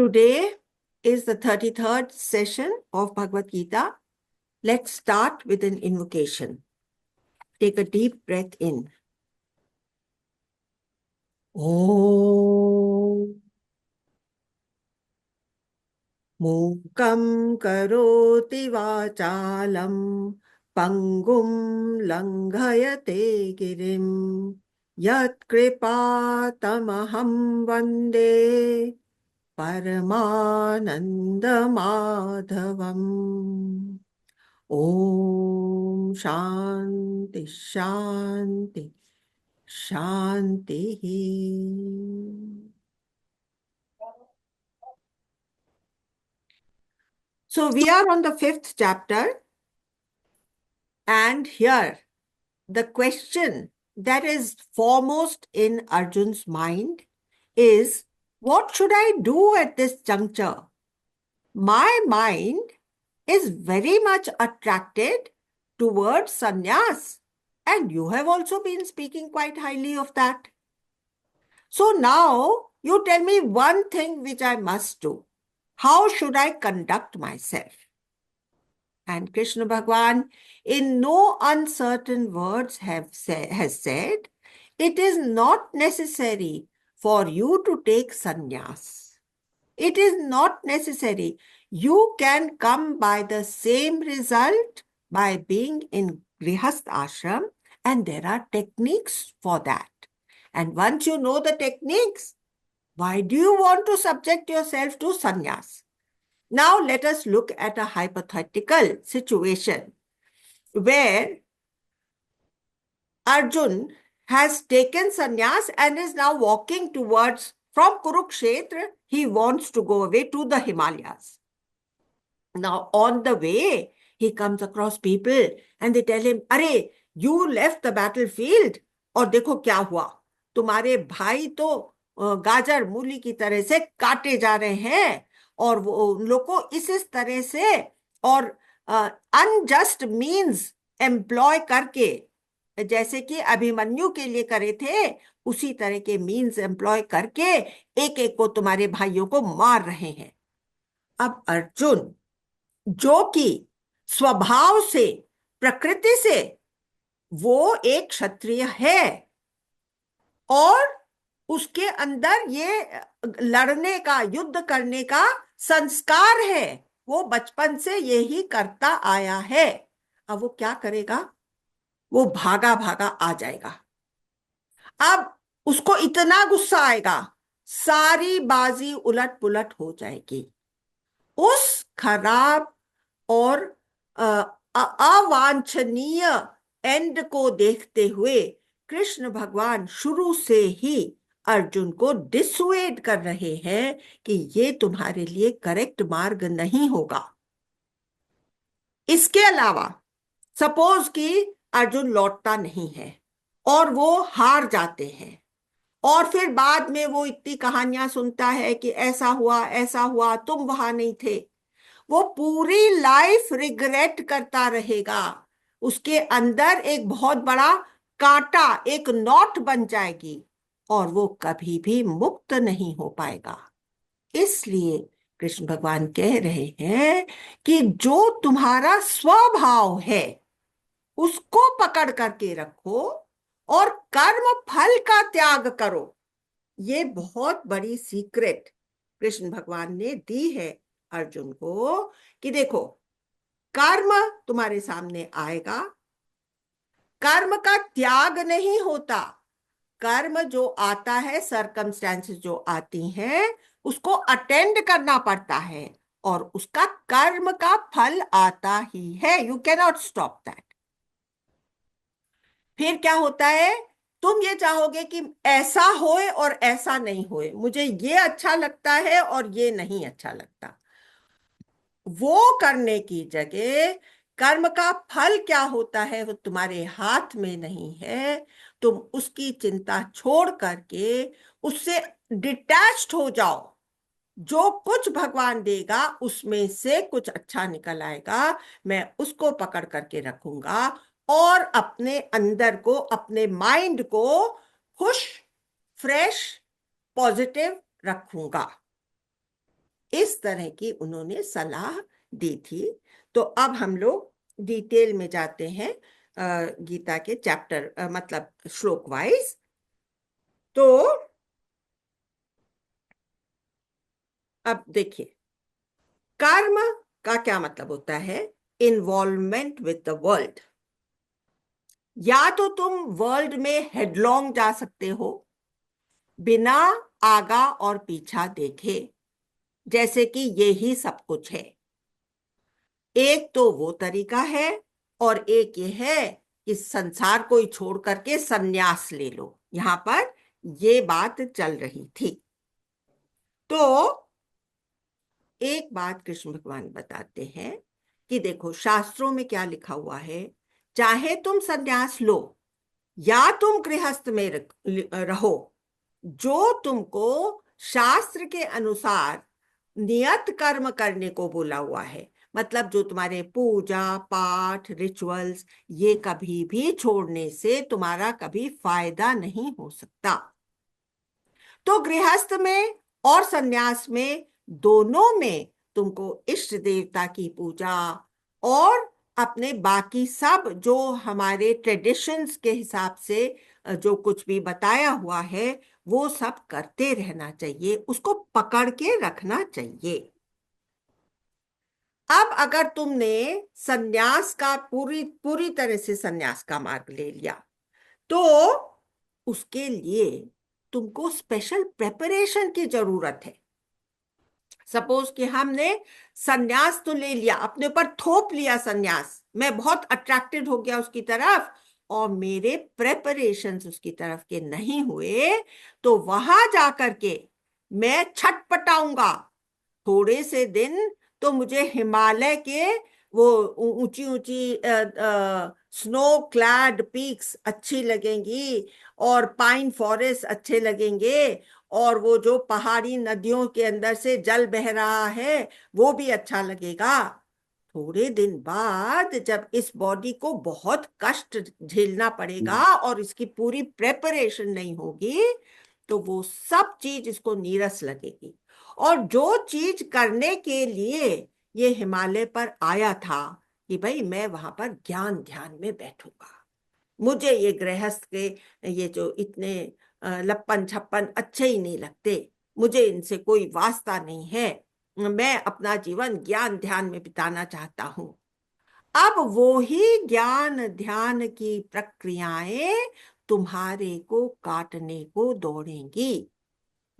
Today is the 33rd session of Bhagavad Gita. Let's start with an invocation. Take a deep breath in. Om Mukam karoti vachalam pangum langhayate girim yat kripa tamaham vande Paramananda Madhavam. Om Shanti Shanti Shanti. So we are on the 5th chapter, and here the question that is foremost in Arjun's mind is, what should I do at this juncture? My mind is very much attracted towards sannyas, and you have also been speaking quite highly of that. So now you tell me one thing which I must do. How should I conduct myself? And Krishna Bhagwan, in no uncertain words, has said, it is not necessary for you to take sannyas. It is not necessary. You can come by the same result by being in Grihast ashram, and there are techniques for that. And once you know the techniques, why do you want to subject yourself to sannyas? Now let us look at a hypothetical situation where Arjun has taken sannyas and is now walking towards, from Kurukshetra, he wants to go away to the Himalayas. Now on the way, he comes across people and they tell him, अरे, you left the battlefield और देखो क्या हुआ, तुम्हारे भाई तो गाजर मूली की तरह से काटे जा रहे हैं और वो उन लोग को इस तरह से और अनजस्ट मीन्स एम्प्लॉय करके, जैसे कि अभिमन्यु के लिए करे थे, उसी तरह के मीन्स एम्प्लॉय करके एक एक को तुम्हारे भाइयों को मार रहे हैं। अब अर्जुन, जो कि स्वभाव से, प्रकृति से वो एक क्षत्रिय है और उसके अंदर ये लड़ने का, युद्ध करने का संस्कार है, वो बचपन से यही करता आया है। अब वो क्या करेगा? वो भागा भागा आ जाएगा। अब उसको इतना गुस्सा आएगा, सारी बाजी उलट पुलट हो जाएगी। उस खराब और अवांछनीय एंड को देखते हुए कृष्ण भगवान शुरू से ही अर्जुन को डिसुएड कर रहे हैं कि ये तुम्हारे लिए करेक्ट मार्ग नहीं होगा। इसके अलावा सपोज कि अर्जुन लौटता नहीं है और वो हार जाते हैं और फिर बाद में वो इतनी कहानियां सुनता है कि ऐसा हुआ, तुम वहां नहीं थे। वो पूरी लाइफ रिग्रेट करता रहेगा। उसके अंदर एक बहुत बड़ा कांटा, एक नॉट बन जाएगी और वो कभी भी मुक्त नहीं हो पाएगा। इसलिए कृष्ण भगवान कह रहे हैं कि जो तुम्हारा स्वभाव है उसको पकड़ करके रखो और कर्म फल का त्याग करो। ये बहुत बड़ी सीक्रेट कृष्ण भगवान ने दी है अर्जुन को कि देखो, कर्म तुम्हारे सामने आएगा, कर्म का त्याग नहीं होता। कर्म जो आता है, सर्कमस्टेंसेस जो आती हैं, उसको अटेंड करना पड़ता है और उसका कर्म का फल आता ही है। You can not stop that. फिर क्या होता है? तुम ये चाहोगे कि ऐसा होए और ऐसा नहीं होए, मुझे ये अच्छा लगता है और ये नहीं अच्छा लगता। वो करने की जगह कर्म का फल क्या होता है वो तुम्हारे हाथ में नहीं है। तुम उसकी चिंता छोड़ करके उससे डिटैच्ड हो जाओ। जो कुछ भगवान देगा उसमें से कुछ अच्छा निकल आएगा, मैं उसको पकड़ करके रखूंगा और अपने अंदर को, अपने माइंड को खुश, फ्रेश, पॉजिटिव रखूंगा। इस तरह की उन्होंने सलाह दी थी। तो अब हम लोग डिटेल में जाते हैं गीता के चैप्टर मतलब श्लोक वाइज। तो अब देखिए, कर्म का क्या मतलब होता है? Involvement with the world. या तो तुम वर्ल्ड में हेडलॉन्ग जा सकते हो बिना आगा और पीछा देखे, जैसे कि ये ही सब कुछ है। एक तो वो तरीका है, और एक ये है कि संसार को ही छोड़ करके सन्यास ले लो। यहां पर ये बात चल रही थी। तो एक बात कृष्ण भगवान बताते हैं कि देखो, शास्त्रों में क्या लिखा हुआ है, चाहे तुम सन्यास लो या तुम गृहस्थ में रहो, जो तुमको शास्त्र के अनुसार नियत कर्म करने को बोला हुआ है, मतलब जो तुम्हारे पूजा पाठ रिचुअल्स, ये कभी भी छोड़ने से तुम्हारा कभी फायदा नहीं हो सकता। तो गृहस्थ में और सन्यास में, दोनों में तुमको इष्ट देवता की पूजा और अपने बाकी सब जो हमारे ट्रेडिशंस के हिसाब से जो कुछ भी बताया हुआ है, वो सब करते रहना चाहिए, उसको पकड़ के रखना चाहिए। अब अगर तुमने सन्यास का पूरी पूरी तरह से सन्यास का मार्ग ले लिया, तो उसके लिए तुमको स्पेशल प्रेपरेशन की जरूरत है। सपोज कि हमने सन्यास तो ले लिया, अपने ऊपर थोप लिया सन्यास, मैं बहुत अट्रैक्टेड हो गया उसकी तरफ, और मेरे प्रेपरेशंस उसकी तरफ के नहीं हुए, तो वहां जाकर के मैं छटपटाऊंगा थोड़े से दिन। तो मुझे हिमालय के वो ऊंची ऊंची स्नो क्लैड पीक्स अच्छी लगेंगी, और पाइन फॉरेस्ट अच्छे लगेंगे, और वो जो पहाड़ी नदियों के अंदर से जल बह रहा है वो भी अच्छा लगेगा। थोड़े दिन बाद जब इस बॉडी को बहुत कष्ट झेलना पड़ेगा और इसकी पूरी प्रेपरेशन नहीं होगी, तो वो सब चीज इसको नीरस लगेगी। और जो चीज करने के लिए ये हिमालय पर आया था कि भाई मैं वहां पर ज्ञान ध्यान में बैठूंगा, मुझे ये गृहस्थ के ये जो इतने लप्पन छप्पन अच्छे ही नहीं लगते, मुझे इनसे कोई वास्ता नहीं है, मैं अपना जीवन ज्ञान ध्यान में बिताना चाहता हूं। अब वो ही ज्ञान ध्यान की प्रक्रियाएं तुम्हारे को काटने को दौड़ेंगी।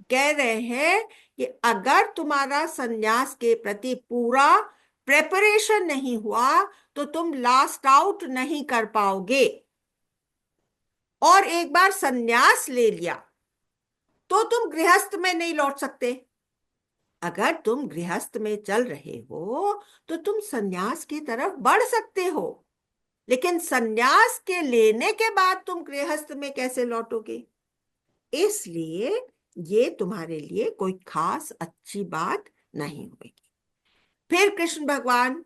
कह रहे हैं कि अगर तुम्हारा सन्यास के प्रति पूरा प्रेपरेशन नहीं हुआ, तो तुम लास्ट आउट नहीं कर पाओगे। और एक बार सन्यास ले लिया तो तुम गृहस्थ में नहीं लौट सकते। अगर तुम गृहस्थ में चल रहे हो तो तुम सन्यास की तरफ बढ़ सकते हो, लेकिन सन्यास के लेने के बाद तुम गृहस्थ में कैसे लौटोगे? इसलिए ये तुम्हारे लिए कोई खास अच्छी बात नहीं होगी। फिर कृष्ण भगवान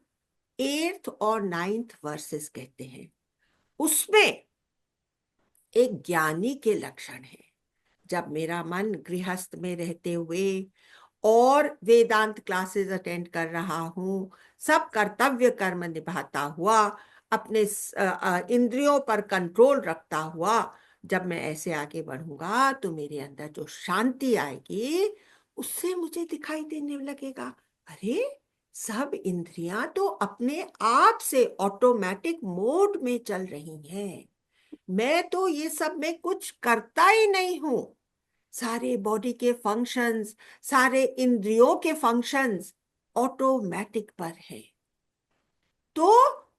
8th और 9th वर्सेस कहते हैं, उसमें एक ज्ञानी के लक्षण है। जब मेरा मन गृहस्थ में रहते हुए और वेदांत क्लासेस अटेंड कर रहा हूँ, सब कर्तव्य कर्म निभाता हुआ, अपने इंद्रियों पर कंट्रोल रखता हुआ जब मैं ऐसे आगे बढ़ूंगा, तो मेरे अंदर जो शांति आएगी उससे मुझे दिखाई देने लगेगा, अरे सब इंद्रियां तो अपने आप से ऑटोमेटिक मोड में चल रही हैं, मैं तो ये सब में कुछ करता ही नहीं हूं। सारे बॉडी के फंक्शंस, सारे इंद्रियों के फंक्शंस ऑटोमेटिक पर है। तो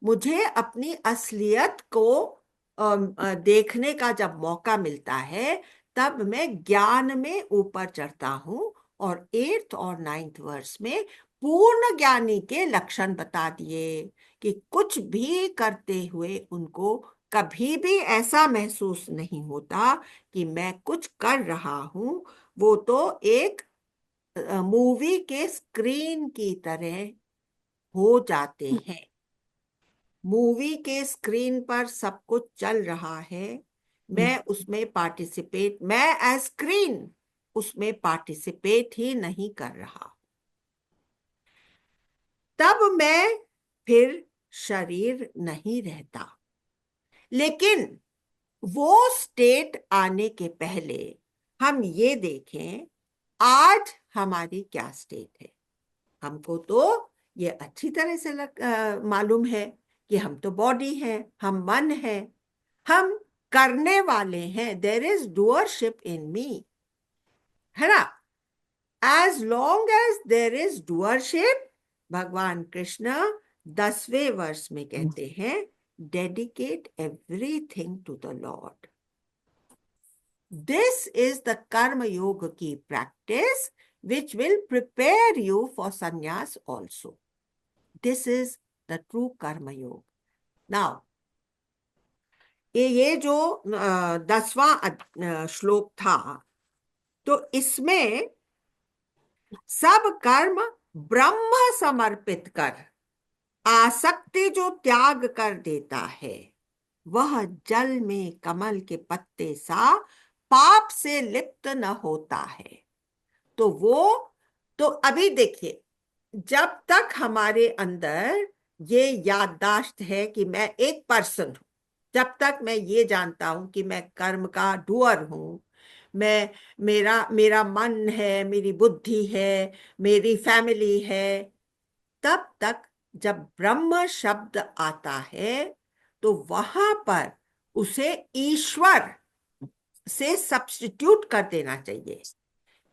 मुझे अपनी असलियत को देखने का जब मौका मिलता है, तब मैं ज्ञान में ऊपर चढ़ता हूं। और 8th और 9th वर्ष में पूर्ण ज्ञानी के लक्षण बता दिए कि कुछ भी करते हुए उनको कभी भी ऐसा महसूस नहीं होता कि मैं कुछ कर रहा हूं। वो तो एक मूवी के स्क्रीन की तरह हो जाते हैं। मूवी के स्क्रीन पर सब कुछ चल रहा है, मैं उसमें पार्टिसिपेट, मैं एज स्क्रीन उसमें पार्टिसिपेट ही नहीं कर रहा। तब मैं फिर शरीर नहीं रहता। लेकिन वो स्टेट आने के पहले हम ये देखें आज हमारी क्या स्टेट है। हमको तो ये अच्छी तरह से मालूम है कि हम तो बॉडी है, हम मन है, हम करने वाले हैं। There is doership in me, है ना। As long as there is doership, भगवान कृष्ण 10वें वर्ष में कहते हैं, dedicate everything to the lord. This is the karma yoga की practice which will prepare you for sannyas also. This is the true karma yoga. Now, ये जो 10वां श्लोक था, तो इसमें सब कर्म ब्रह्म समर्पित कर आसक्ति जो त्याग कर देता है, वह जल में कमल के पत्ते सा पाप से लिप्त न होता है। तो तो अभी देखिए, जब तक हमारे अंदर ये याददाश्त है कि मैं एक पर्सन हूं, जब तक मैं ये जानता हूं कि मैं कर्म का डूअर हूं, मैं मेरा मेरा मन है, मेरी बुद्धि है, मेरी फैमिली है, तब तक जब ब्रह्म शब्द आता है तो वहां पर उसे ईश्वर से सब्स्टिट्यूट कर देना चाहिए।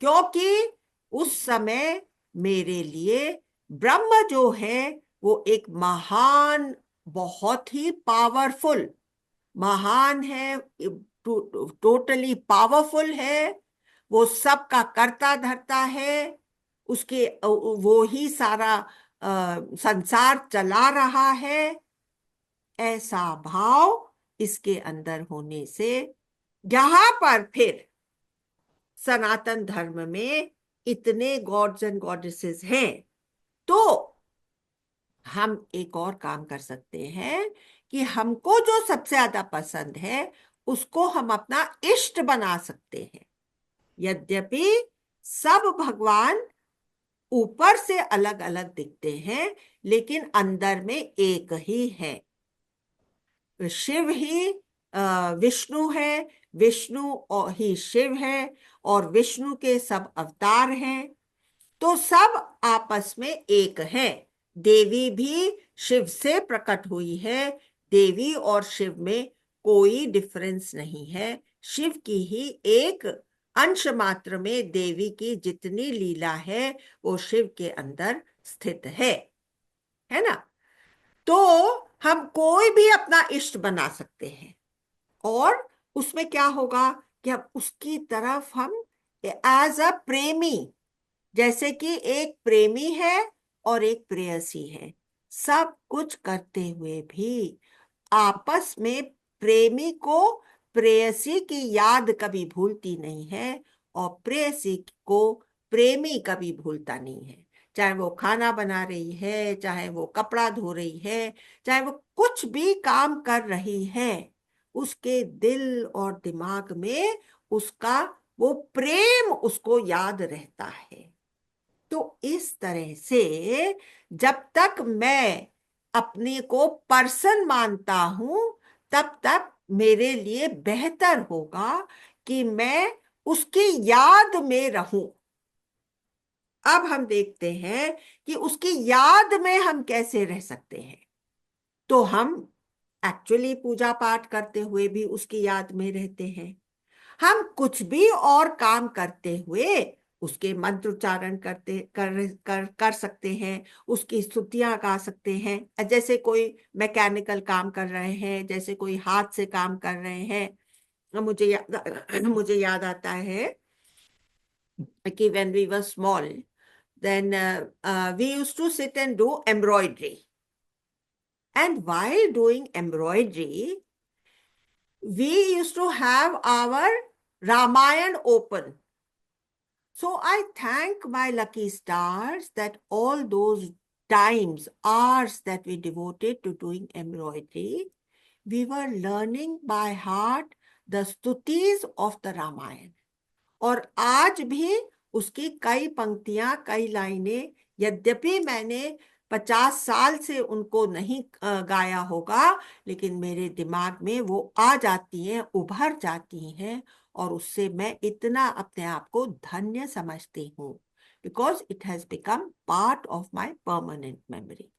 क्योंकि उस समय मेरे लिए ब्रह्म जो है वो एक महान, बहुत ही पावरफुल, महान है, टोटली पावरफुल है, वो सबका करता धरता है, उसके वो ही सारा संसार चला रहा है। ऐसा भाव इसके अंदर होने से यहां पर फिर सनातन धर्म में इतने गॉड्स एंड गॉडेसेस हैं, तो हम एक और काम कर सकते हैं कि हमको जो सबसे ज्यादा पसंद है उसको हम अपना इष्ट बना सकते हैं। यद्यपि सब भगवान ऊपर से अलग अलग दिखते हैं, लेकिन अंदर में एक ही है। शिव ही विष्णु है, विष्णु ही शिव है, और विष्णु के सब अवतार हैं, तो सब आपस में एक है। देवी भी शिव से प्रकट हुई है, देवी और शिव में कोई डिफरेंस नहीं है। शिव की ही एक अंश मात्र में देवी की जितनी लीला है वो शिव के अंदर स्थित है ना। तो हम कोई भी अपना इष्ट बना सकते हैं, और उसमें क्या होगा कि हम उसकी तरफ हम एज अ प्रेमी, जैसे कि एक प्रेमी है और एक प्रेयसी है, सब कुछ करते हुए भी आपस में प्रेमी को प्रेयसी की याद कभी भूलती नहीं है, और प्रेयसी को प्रेमी कभी भूलता नहीं है। चाहे वो खाना बना रही है, चाहे वो कपड़ा धो रही है, चाहे वो कुछ भी काम कर रही है, उसके दिल और दिमाग में उसका वो प्रेम उसको याद रहता है। तो इस तरह से जब तक मैं अपने को पर्सन मानता हूं, तब तक मेरे लिए बेहतर होगा कि मैं उसकी याद में रहूं। अब हम देखते हैं कि उसकी याद में हम कैसे रह सकते हैं। तो हम एक्चुअली पूजा पाठ करते हुए भी उसकी याद में रहते हैं, हम कुछ भी और काम करते हुए उसके मंत्र उच्चारण कर सकते हैं, उसकी स्तुतियां गा सकते हैं। जैसे कोई मैकेनिकल काम कर रहे हैं, जैसे कोई हाथ से काम कर रहे हैं। मुझे याद आता है कि when we were small, then we used to sit and do embroidery. And while doing embroidery, we used to have our Ramayana open. So I thank my lucky stars that all those times, hours that we devoted to doing embroidery, we were learning by heart the stutis of the Ramayana. और आज भी उसकी कई पंक्तियां, कई लाइनें, यद्यपि मैंने 50 साल से उनको नहीं गाया होगा, लेकिन मेरे दिमाग में वो आ जाती हैं, उभर जाती हैं, और उससे मैं इतना अपने आप को धन्य समझती हूँ, because it has become part of my permanent memory.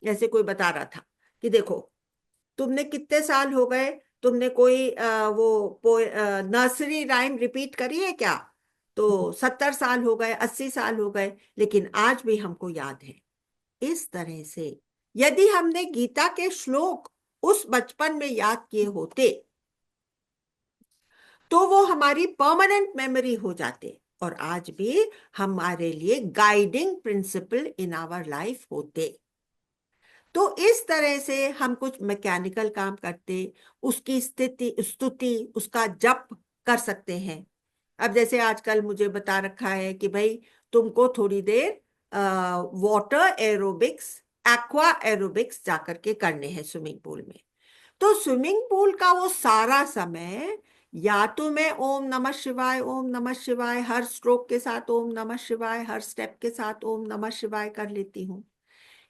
जैसे कोई बता रहा था कि देखो, तुमने कितने साल हो गए, तुमने कोई वो नर्सरी राइम रिपीट करी है क्या? तो 70 साल हो गए, 80 साल हो गए, लेकिन आज भी हमको याद है। इस तरह से यदि हमने गीता के श्लोक उस बचपन में याद किए होते, तो वो हमारी परमानेंट मेमोरी हो जाते, और आज भी हमारे लिए guiding principle in our life होते। तो इस तरह से हम कुछ मैकेनिकल काम करते, उसकी स्थिति स्तुति, उसका जप कर सकते हैं। अब जैसे आजकल मुझे बता रखा है कि भाई तुमको थोड़ी देर वाटर एरोबिक्स, एक्वा एरोबिक्स जाकर के करने हैं स्विमिंग पूल में। तो स्विमिंग पूल का वो सारा समय, या तो मैं ओम नमः शिवाय, ओम नमः शिवाय, हर स्ट्रोक के साथ ओम नमः शिवाय, हर स्टेप के साथ ओम नमः शिवाय कर लेती हूँ,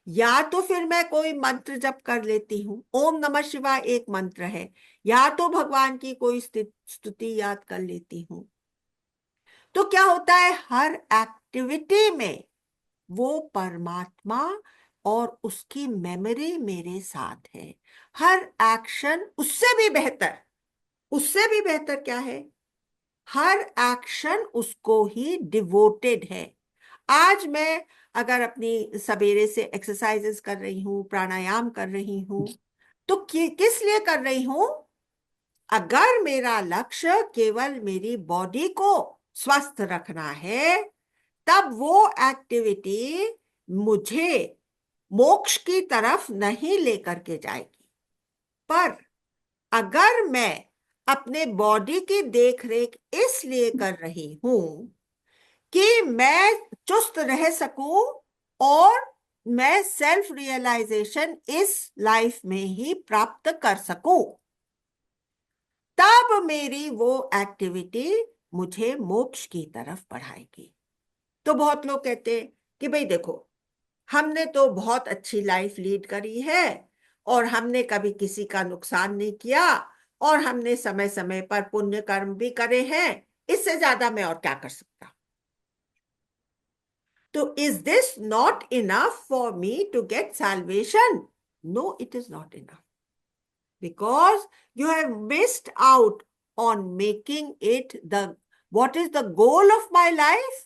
या तो फिर मैं कोई मंत्र जप कर लेती हूँ। ओम नमः शिवाय एक मंत्र है, या तो भगवान की कोई स्तुति याद कर लेती हूँ। तो क्या होता है, हर एक्टिविटी में वो परमात्मा और उसकी मेमोरी मेरे साथ है। हर एक्शन उससे भी बेहतर, उससे भी बेहतर क्या है, हर एक्शन उसको ही डिवोटेड है। आज मैं अगर अपनी सवेरे से एक्सरसाइजेस कर रही हूँ, प्राणायाम कर रही हूँ, तो किस लिए कर रही हूँ? अगर मेरा लक्ष्य केवल मेरी बॉडी को स्वस्थ रखना है, तब वो एक्टिविटी मुझे मोक्ष की तरफ नहीं लेकर के जाएगी। पर अगर मैं अपने बॉडी की देखरेख इसलिए कर रही हूं कि मैं चुस्त रह सकूं, और मैं सेल्फ रियलाइजेशन इस लाइफ में ही प्राप्त कर सकूं, तब मेरी वो एक्टिविटी मुझे मोक्ष की तरफ बढ़ाएगी। तो बहुत लोग कहते हैं कि भाई देखो, हमने तो बहुत अच्छी लाइफ लीड करी है, और हमने कभी किसी का नुकसान नहीं किया, और हमने समय समय पर पुण्य कर्म भी करे हैं, इससे ज्यादा मैं और क्या कर सकता? तो is this not enough for me to get salvation? No, it is not enough, because you have missed out on making it the, what is the goal of my life?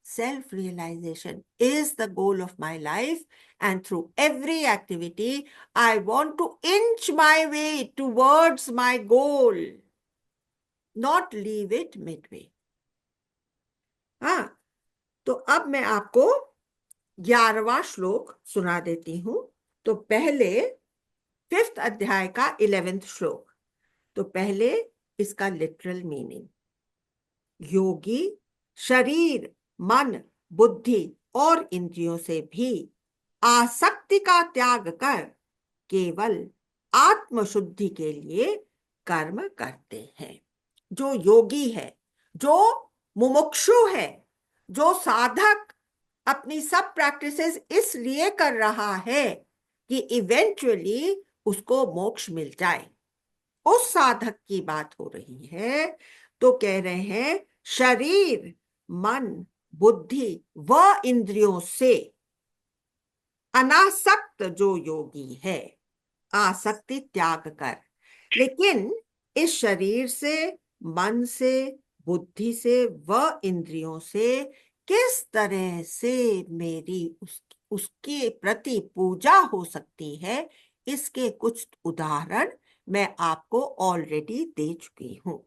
Self realization is the goal of my life, and through every activity I want to inch my way towards my goal, not leave it midway. हाँ, तो अब मैं आपको 11वां श्लोक सुना देती हूं। तो पहले 5th अध्याय का 11th श्लोक। तो पहले इसका लिटरल मीनिंग, योगी शरीर, मन, बुद्धि और इंद्रियों से भी आसक्ति का त्याग कर केवल आत्मशुद्धि के लिए कर्म करते हैं। जो योगी है, जो मुमुक्षु है, जो साधक अपनी सब प्रैक्टिसेस इसलिए कर रहा है कि इवेंचुअली उसको मोक्ष मिल जाए, उस साधक की बात हो रही है। तो कह रहे हैं, शरीर, मन, बुद्धि व इंद्रियों से अनासक्त जो योगी है, आसक्ति त्याग कर। लेकिन इस शरीर से, मन से, बुद्धि से व इंद्रियों से किस तरह से मेरी उसके प्रति पूजा हो सकती है, इसके कुछ उदाहरण मैं आपको ऑलरेडी दे चुकी हूं।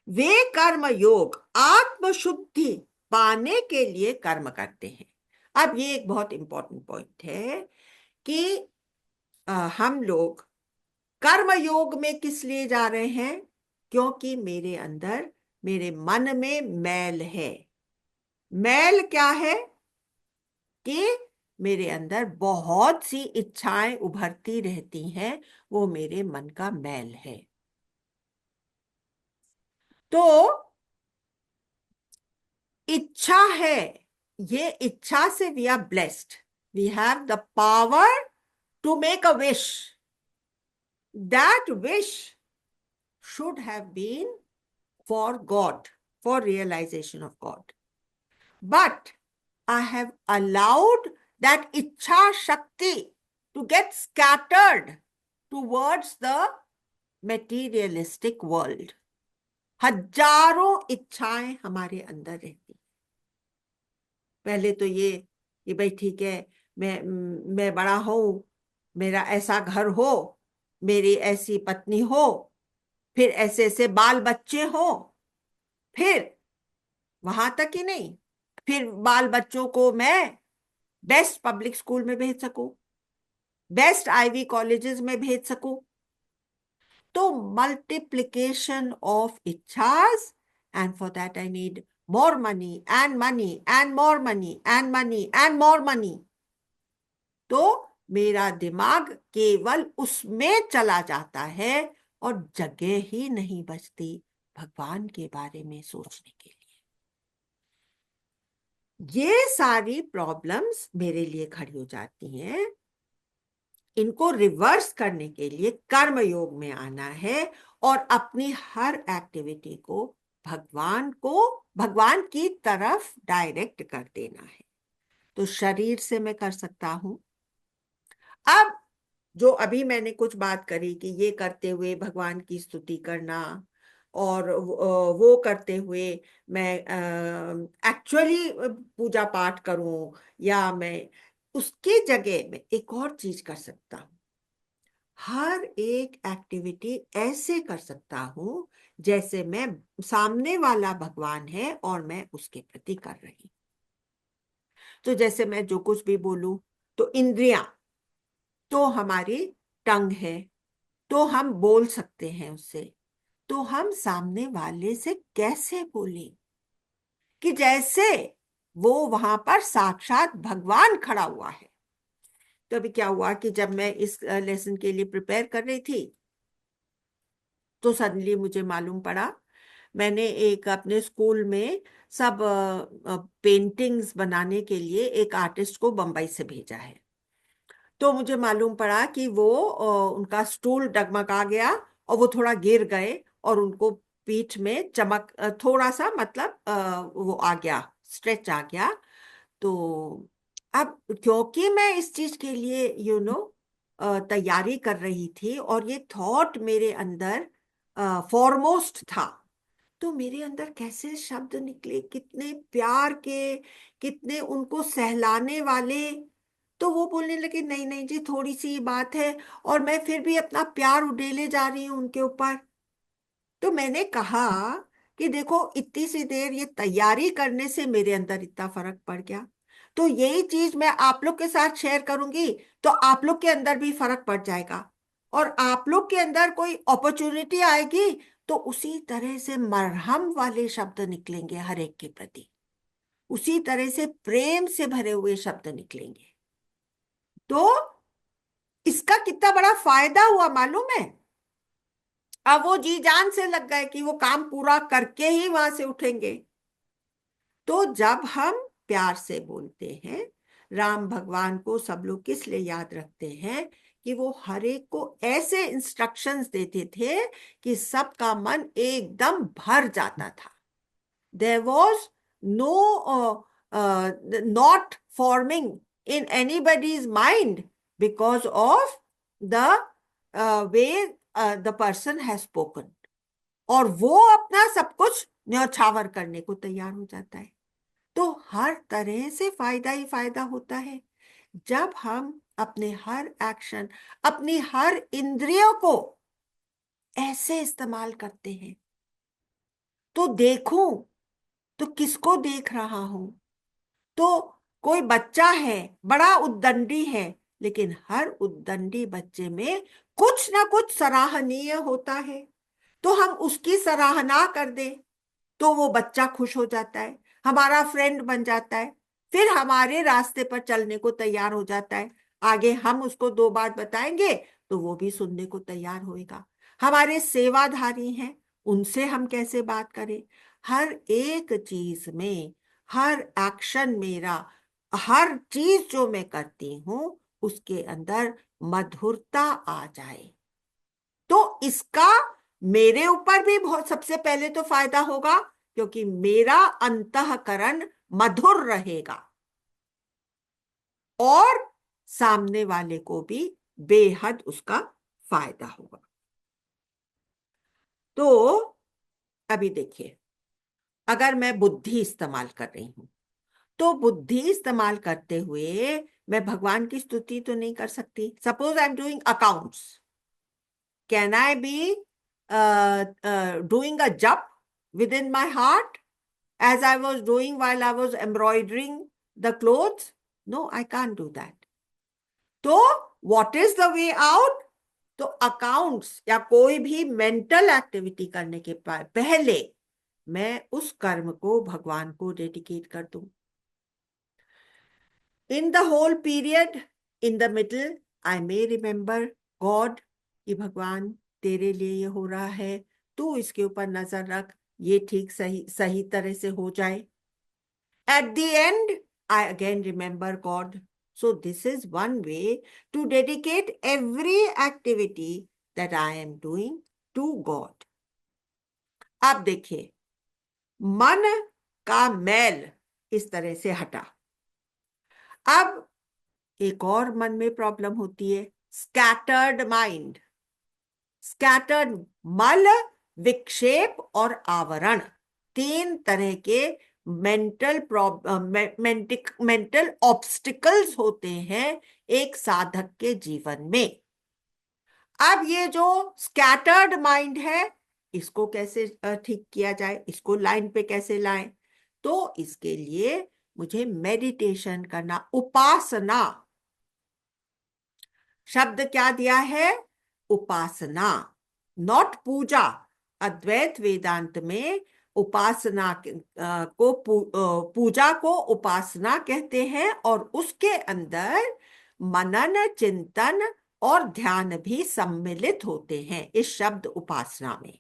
वे कर्म योग आत्मशुद्धि पाने के लिए कर्म करते हैं। अब ये एक बहुत इंपॉर्टेंट पॉइंट है कि हम लोग कर्म योग में किस लिए जा रहे हैं? क्योंकि मेरे अंदर, मेरे मन में मैल है। मैल क्या है? कि मेरे अंदर बहुत सी इच्छाएं उभरती रहती हैं, वो मेरे मन का मैल है। तो इच्छा है ये इच्छा से we are blessed, we have the power to make a wish. That wish should have been for God, for realization of God. But I have allowed that Ichha Shakti to get scattered towards the materialistic world. हजारों इच्छाएं हमारे अंदर रहती. पहले तो ये कि भाई ठीक है, मैं बड़ा हूं, मेरा ऐसा घर हो, मेरी ऐसी पत्नी हो, फिर ऐसे ऐसे बाल बच्चे हो. फिर वहां तक ही नहीं, फिर बाल बच्चों को मैं बेस्ट पब्लिक स्कूल में भेज सकूं, बेस्ट आईवी कॉलेजेस में भेज सकूं. तो मल्टीप्लिकेशन ऑफ इच्छास, and for that I need more money and money and more money and money and more money. तो मेरा दिमाग केवल उसमें चला जाता है और जगह ही नहीं बचती भगवान के बारे में सोचने के लिए. ये सारी प्रॉब्लम्स मेरे लिए खड़ी हो जाती हैं. इनको रिवर्स करने के लिए कर्म योग में आना है और अपनी हर एक्टिविटी को भगवान की तरफ डायरेक्ट कर देना है. तो शरीर से मैं कर सकता हूं. अब जो अभी मैंने कुछ बात करी कि ये करते हुए भगवान की स्तुति करना, और वो करते हुए मैं एक्चुअली पूजा पाठ करूं, या मैं उसकी जगह में एक और चीज कर सकता हूं. हर एक एक्टिविटी ऐसे कर सकता हूं जैसे मैं सामने वाला भगवान है और मैं उसके प्रति कर रही. तो जैसे मैं जो कुछ भी बोलूं, तो इंद्रियां, तो हमारी टंग है, तो हम बोल सकते हैं उससे. तो हम सामने वाले से कैसे बोलें कि जैसे वो वहां पर साक्षात भगवान खड़ा हुआ है. तो अभी क्या हुआ कि जब मैं इस लेसन के लिए प्रिपेयर कर रही थी, तो सडनली मुझे मालूम पड़ा, मैंने एक अपने स्कूल में सब पेंटिंग्स बनाने के लिए एक आर्टिस्ट को बंबई से भेजा है. तो मुझे मालूम पड़ा कि वो उनका स्टूल डगमगा गया और वो थोड़ा गिर गए और उनको पीठ में चमक थोड़ा सा, मतलब वो आ गया, स्ट्रेच आ गया. तो अब क्योंकि मैं इस चीज के लिए तैयारी कर रही थी और ये थॉट मेरे अंदर फॉरमोस्ट था, तो मेरे अंदर कैसे शब्द निकले, कितने प्यार के, कितने उनको सहलाने वाले. तो वो बोलने लगे, नहीं नहीं जी, थोड़ी सी बात है. और मैं फिर भी अपना प्यार उड़ेले जा रही हूं उनके ऊपर. तो मैंने कहा कि देखो, इतनी सी देर ये तैयारी करने से मेरे अंदर इतना फर्क पड़ गया. तो यही चीज मैं आप लोग के साथ शेयर करूंगी, तो आप लोग के अंदर भी फर्क पड़ जाएगा. और आप लोग के अंदर कोई अपॉर्चुनिटी आएगी, तो उसी तरह से मरहम वाले शब्द निकलेंगे हर एक के प्रति, उसी तरह से प्रेम से भरे हुए शब्द निकलेंगे. तो इसका कितना बड़ा फायदा हुआ मालूम है. अब वो जी जान से लग गए कि वो काम पूरा करके ही वहां से उठेंगे. तो जब हम प्यार से बोलते हैं, राम भगवान को सब लोग किस लिए याद रखते हैं कि वो हर एक को ऐसे इंस्ट्रक्शंस देते थे कि सबका मन एकदम भर जाता था. There was no not forming in anybody's mind because of the way the person has spoken. और वो अपना सब कुछ न्यौछावर करने को तैयार हो जाता है. तो हर तरह से फायदा ही फायदा होता है जब हम अपने हर एक्शन, अपनी हर इंद्रियों को ऐसे इस्तेमाल करते हैं. तो देखूं तो किसको देख रहा हूं. तो कोई बच्चा है, बड़ा उद्दंडी है, लेकिन हर उद्दंडी बच्चे में कुछ ना कुछ सराहनीय होता है. तो हम उसकी सराहना कर दें तो वो बच्चा खुश हो जाता है, हमारा फ्रेंड बन जाता है, फिर हमारे रास्ते पर चलने को तैयार हो जाता है. आगे हम उसको दो बात बताएंगे तो वो भी सुनने को तैयार होएगा. हमारे सेवाधारी हैं, उनसे हम कैसे बात करें. हर एक चीज में हर एक्शन मेरा, हर चीज जो मैं करती हूं उसके अंदर मधुरता आ जाए। तो इसका मेरे ऊपर भी बहुत सबसे पहले तो फायदा होगा, क्योंकि मेरा अंतःकरण मधुर रहेगा और सामने वाले को भी बेहद उसका फायदा होगा। तो अभी देखिए, अगर मैं बुद्धि इस्तेमाल कर रही हूं, तो बुद्धि इस्तेमाल करते हुए मैं भगवान की स्तुति तो नहीं कर सकती। Suppose I am doing accounts, can I be doing a जप within my heart as I was doing while I was embroidering the clothes? No, I can't do that. तो what is the way out? तो accounts या कोई भी mental activity करने के पहले मैं उस कर्म को भगवान को डेडिकेट कर दूं। In the whole period, in the middle, I may remember God, कि भगवान तेरे लिए ये हो रहा है, तू इसके ऊपर नजर रख, ये ठीक सही सही तरह से हो जाए। At the end, I again remember God. So this is one way to dedicate every activity that I am doing to God. अब देखिए, मन का मैल इस तरह से हटा। अब एक और मन में प्रॉब्लम होती है, स्कैटर्ड माइंड। स्कैटर्ड, मल, विक्षेप और आवरण, तीन तरह के मेंटल मेंटल ऑब्स्टिकल्स होते हैं एक साधक के जीवन में। अब ये जो स्कैटर्ड माइंड है, इसको कैसे ठीक किया जाए, इसको लाइन पे कैसे लाएं? तो इसके लिए मुझे मेडिटेशन करना, उपासना शब्द क्या दिया है? उपासना, नॉट पूजा। अद्वैत वेदांत में उपासना को पूजा को उपासना कहते हैं, और उसके अंदर मनन, चिंतन और ध्यान भी सम्मिलित होते हैं इस शब्द उपासना में।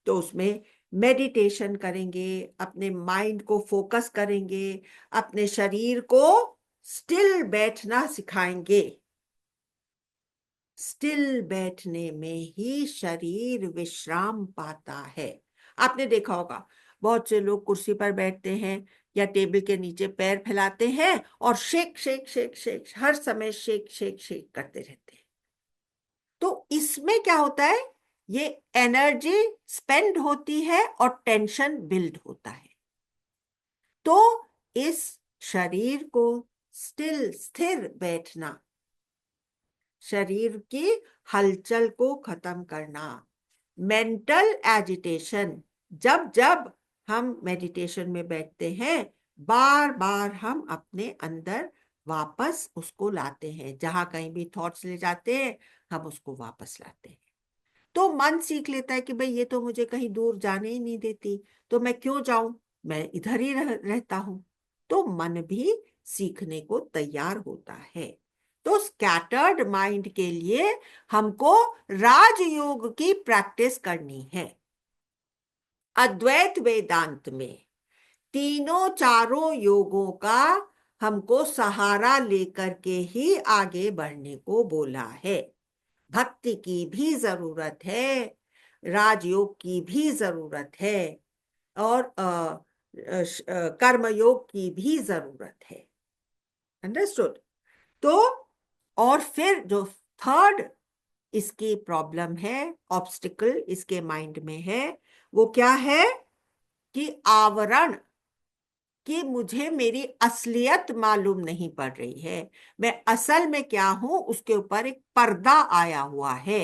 तो उसमें मेडिटेशन करेंगे, अपने माइंड को फोकस करेंगे, अपने शरीर को स्टिल बैठना सिखाएंगे। स्टिल बैठने में ही शरीर विश्राम पाता है। आपने देखा होगा, बहुत से लोग कुर्सी पर बैठते हैं या टेबल के नीचे पैर फैलाते हैं और शेक शेक शेक शेक हर समय शेक शेक शेक करते रहते हैं। तो इसमें क्या होता है? ये एनर्जी स्पेंड होती है और टेंशन बिल्ड होता है। तो इस शरीर को स्थिर बैठना, शरीर की हलचल को खत्म करना, मेंटल एजिटेशन, जब जब हम मेडिटेशन में बैठते हैं, बार बार हम अपने अंदर वापस उसको लाते हैं। जहां कहीं भी थॉट्स ले जाते हैं, हम उसको वापस लाते हैं। तो मन सीख लेता है कि भाई ये तो मुझे कहीं दूर जाने ही नहीं देती, तो मैं क्यों जाऊं, मैं इधर ही रहता हूं। तो मन भी सीखने को तैयार होता है। तो स्कैटर्ड माइंड के लिए हमको राजयोग की प्रैक्टिस करनी है। अद्वैत वेदांत में तीनों चारों योगों का हमको सहारा लेकर के ही आगे बढ़ने को बोला है। भक्ति की भी जरूरत है, राजयोग की भी जरूरत है, और कर्मयोग की भी जरूरत है। अंडरस्टूड? तो और फिर जो थर्ड इसकी प्रॉब्लम है, ऑब्स्टिकल इसके माइंड में है, वो क्या है? कि आवरण, कि मुझे मेरी असलियत मालूम नहीं पड़ रही है, मैं असल में क्या हूं उसके ऊपर एक पर्दा आया हुआ है।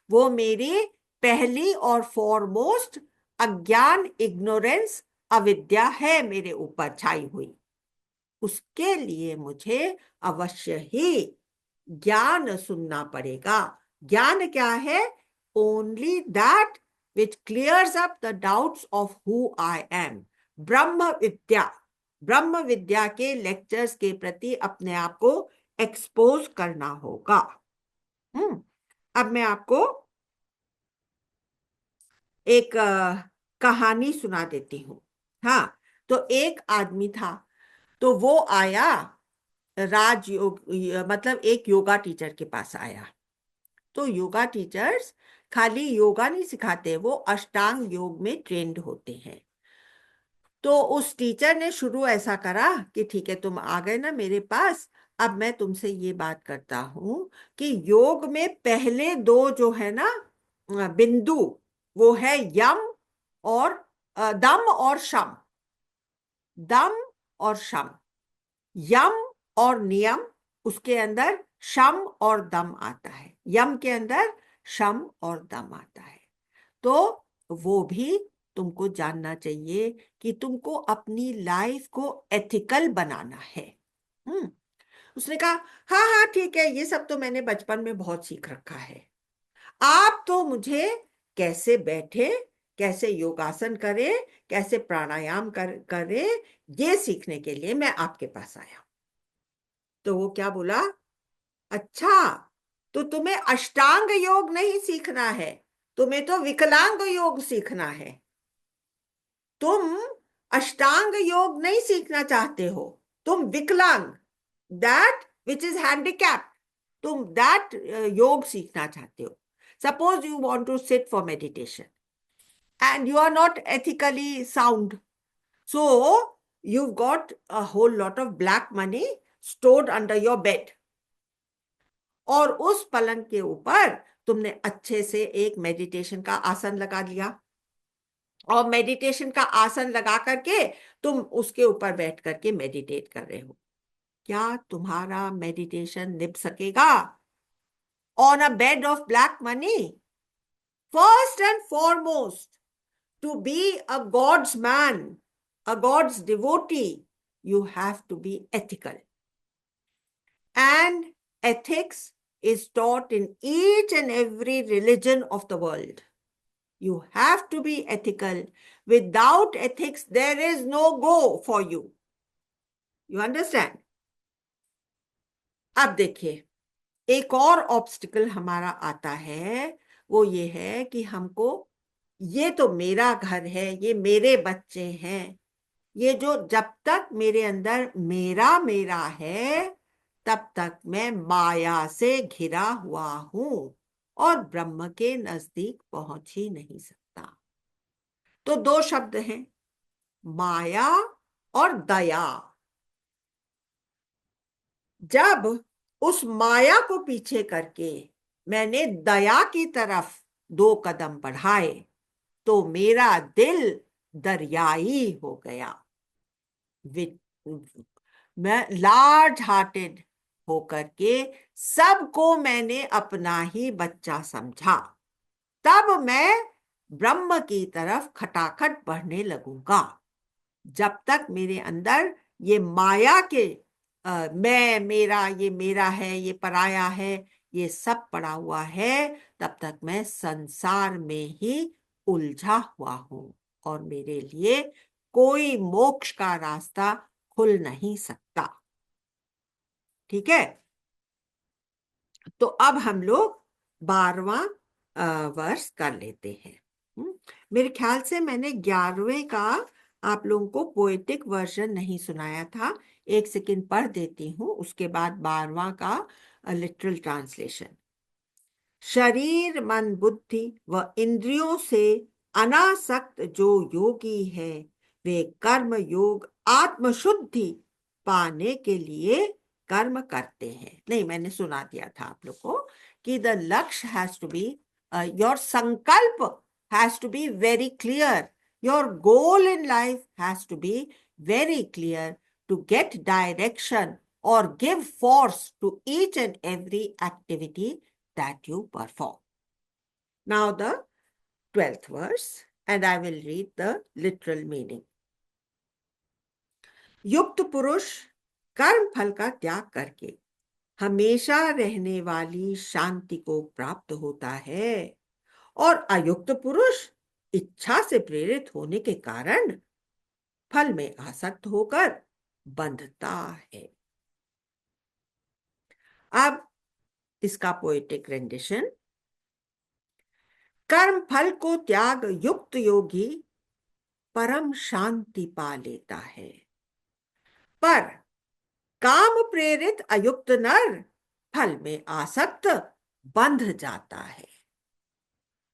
वो मेरी पहली और फॉरमोस्ट अज्ञान, इग्नोरेंस, अविद्या है मेरे ऊपर छाई हुई। उसके लिए मुझे अवश्य ही ज्ञान सुनना पड़ेगा। ज्ञान क्या है? Only that which clears up the doubts of who I am. ब्रह्म विद्या, ब्रह्म विद्या के लेक्चर्स के प्रति अपने आप को एक्सपोज करना होगा। अब मैं आपको एक कहानी सुना देती हूँ। हाँ, तो एक आदमी था, तो वो आया राजयोग, मतलब एक योगा टीचर के पास आया। तो योगा टीचर्स खाली योगा नहीं सिखाते, वो अष्टांग योग में ट्रेंड होते हैं। तो उस टीचर ने शुरू ऐसा करा कि ठीक है, तुम आ गए ना मेरे पास, अब मैं तुमसे ये बात करता हूं कि योग में पहले दो जो है ना बिंदु, वो है यम और दम और शम। दम और शम, यम और नियम, उसके अंदर शम और दम आता है, यम के अंदर शम और दम आता है। तो वो भी तुमको जानना चाहिए कि तुमको अपनी लाइफ को एथिकल बनाना है। हम्म। उसने कहा, हाँ हाँ ठीक है, ये सब तो मैंने बचपन में बहुत सीख रखा है। आप तो मुझे कैसे बैठे, कैसे योगासन करे, कैसे प्राणायाम करे, ये सीखने के लिए मैं आपके पास आया। तो वो क्या बोला, अच्छा, तो तुम्हें अष्टांग योग नहीं सीखना है, तुम्हें तो विकलांग योग सीखना है। तुम अष्टांग योग नहीं सीखना चाहते हो, तुम विकलांग, दैट विच इज हैंडीकैप, तुम दैट योग सीखना चाहते हो। Suppose you want to sit for meditation and you are not ethically sound, so you've got a whole lot of black money stored under your bed, और उस पलंग के ऊपर तुमने अच्छे से एक मेडिटेशन का आसन लगा लिया, और मेडिटेशन का आसन लगा करके तुम उसके ऊपर बैठ करके मेडिटेट कर रहे हो। क्या तुम्हारा मेडिटेशन निभ सकेगा on a bed of black money? First and foremost, to be a God's man, a God's devotee, you have to be ethical. And ethics is taught in each and every religion of the world. You have to be ethical. Without ethics, there is no go for you. You understand? अब देखिए, एक और obstacle हमारा आता है, वो ये है कि हमको, ये तो मेरा घर है, ये मेरे बच्चे हैं, ये जो जब तक मेरे अंदर मेरा मेरा है, तब तक मैं माया से घिरा हुआ हूं और ब्रह्म के नजदीक पहुंच ही नहीं सकता। तो दो शब्द हैं, माया और दया। जब उस माया को पीछे करके मैंने दया की तरफ दो कदम बढ़ाए, तो मेरा दिल दरियाई हो गया। मैं लार्ज हार्टेड होकर के सबको मैंने अपना ही बच्चा समझा, तब मैं ब्रह्म की तरफ खटाखट बढ़ने लगूंगा। जब तक मेरे अंदर ये माया के मैं, मेरा, ये मेरा है, ये पराया है, ये सब पड़ा हुआ है, तब तक मैं संसार में ही उलझा हुआ हूं, और मेरे लिए कोई मोक्ष का रास्ता खुल नहीं सकता। ठीक है? तो अब हम लोग 12वां वर्ष कर लेते हैं। मेरे ख्याल से मैंने 11वें का आप लोगों को पोएटिक वर्जन नहीं सुनाया था। एक सेकंड पढ़ देती हूँ, उसके बाद 12वां का लिटरल ट्रांसलेशन। शरीर मन बुद्धि व इंद्रियों से अनासक्त जो योगी है, वे कर्म योग आत्मशुद्धि पाने के लिए कर्म करते हैं। नहीं, मैंने सुना दिया था आप लोग को कि the lakshya has to be, your sankalp has to be very clear, your goal in life has to be very clear to get direction or give force to each and every activity that you perform. Now the 12th verse, and I will read the literal meaning. युक्त पुरुष कर्म फल का त्याग करके हमेशा रहने वाली शांति को प्राप्त होता है, और अयुक्त पुरुष इच्छा से प्रेरित होने के कारण फल में आसक्त होकर बंधता है। अब इसका पोएटिक रेंडिशन। कर्म फल को त्याग युक्त योगी परम शांति पा लेता है। पर काम प्रेरित अयुक्त नर फल में आसक्त बंध जाता है।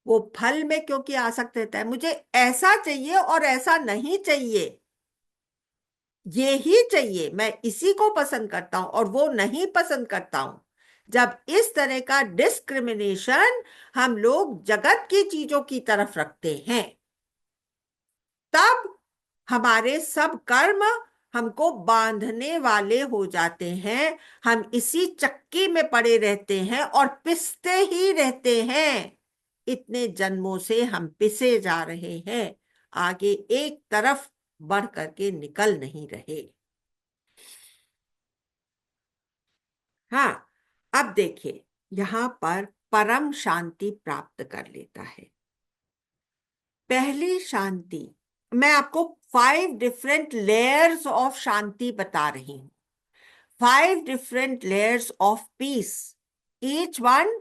वो फल में क्योंकि आसक्त रहता है, मुझे ऐसा चाहिए और ऐसा नहीं चाहिए, ये ही चाहिए, मैं इसी को पसंद करता हूं और वो नहीं पसंद करता हूं। जब इस तरह का डिस्क्रिमिनेशन हम लोग जगत की चीजों की तरफ रखते हैं, तब हमारे सब कर्म हमको बांधने वाले हो जाते हैं। हम इसी चक्की में पड़े रहते हैं और पिसते ही रहते हैं। इतने जन्मों से हम पिसे जा रहे हैं, आगे एक तरफ बढ़ करके निकल नहीं रहे। हाँ, अब देखिए, यहां पर परम शांति प्राप्त कर लेता है। पहली शांति, मैं आपको 5 डिफरेंट लेयर्स ऑफ शांति बता रही हूं। 5 different layers of peace, each one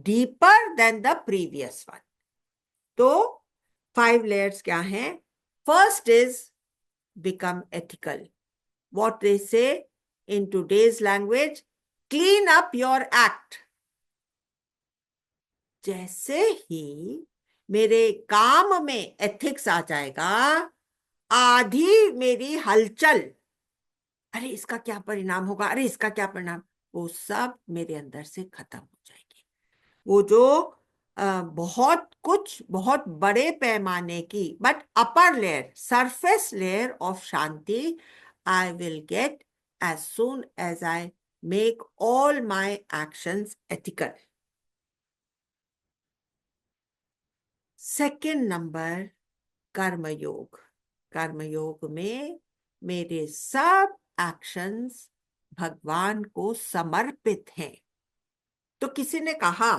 deeper than the previous one. तो 5 layers क्या हैं? First is become ethical. What they say in today's language, clean up your act. जैसे ही मेरे काम में एथिक्स आ जाएगा, आधी मेरी हलचल, अरे इसका क्या परिणाम होगा, अरे इसका क्या परिणाम, वो सब मेरे अंदर से खत्म हो जाएगी। वो जो बहुत कुछ बहुत बड़े पैमाने की but upper layer, surface layer of shanti I will get as soon as I make all my actions ethical. Second number, karmayoga. कर्मयोग में मेरे सब एक्शंस भगवान को समर्पित हैं। तो किसी ने कहा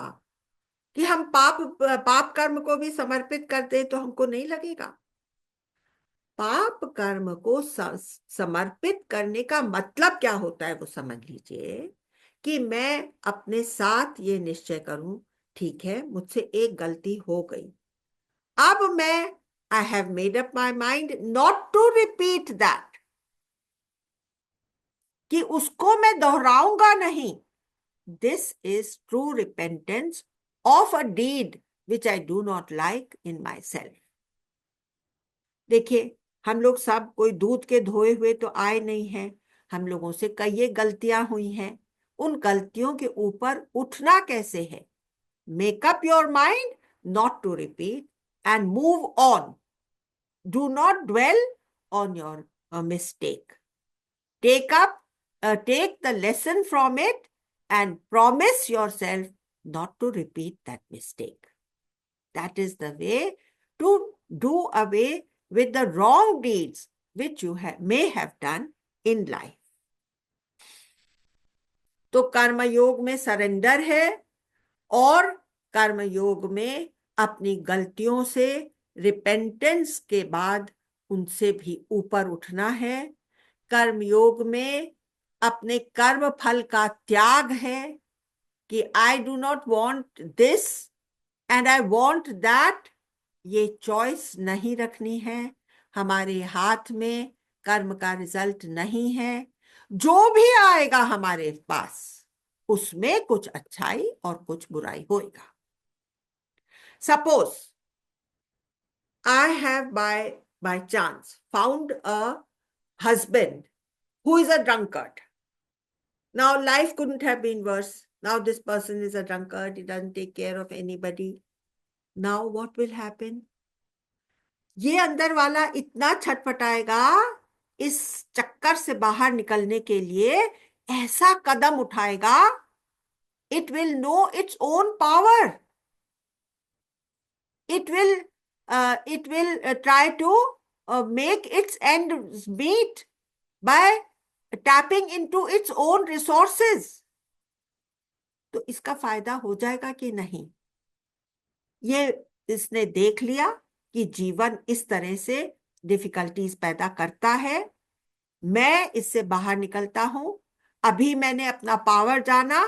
कि हम पाप कर्म को भी समर्पित कर दे तो हमको नहीं लगेगा। पाप कर्म को समर्पित करने का मतलब क्या होता है वो समझ लीजिए, कि मैं अपने साथ ये निश्चय करूं, ठीक है मुझसे एक गलती हो गई, अब मैं I have made up my mind not to repeat that, कि उसको मैं दोहराऊंगा नहीं। This is true repentance of a deed which I do not like in myself. देखिए, हम लोग सब कोई दूध के धोए हुए तो आए नहीं हैं। हम लोगों से कई गलतियां हुई हैं। उन गलतियों के ऊपर उठना कैसे है? Make up your mind not to repeat and move on. Do not dwell on your mistake. Take the lesson from it and promise yourself not to repeat that mistake. That is the way to do away with the wrong deeds which you may have done in life. तो कर्म योग में surrender है, और कर्म योग में अपनी गलतियों से रिपेंटेंस के बाद उनसे भी ऊपर उठना है। कर्म योग में अपने कर्म फल का त्याग है, कि आई do not want this and I want that, ये चॉइस नहीं रखनी है। हमारे हाथ में कर्म का रिजल्ट नहीं है। जो भी आएगा हमारे पास, उसमें कुछ अच्छाई और कुछ बुराई होएगा। Suppose I have by chance found a husband who is a drunkard. Now life couldn't have been worse. Now this person is a drunkard, he doesn't take care of anybody. Now what will happen? ये अंदर वाला इतना छटपटाएगा इस चक्कर से बाहर निकलने के लिए, ऐसा कदम उठाएगा, it will know its own power. It will try to make its ends meet by tapping into its own resources. तो इसका फायदा हो जाएगा कि नहीं? ये इसने देख लिया कि जीवन इस तरह से डिफिकल्टीज पैदा करता है, मैं इससे बाहर निकलता हूं। अभी मैंने अपना पावर जाना,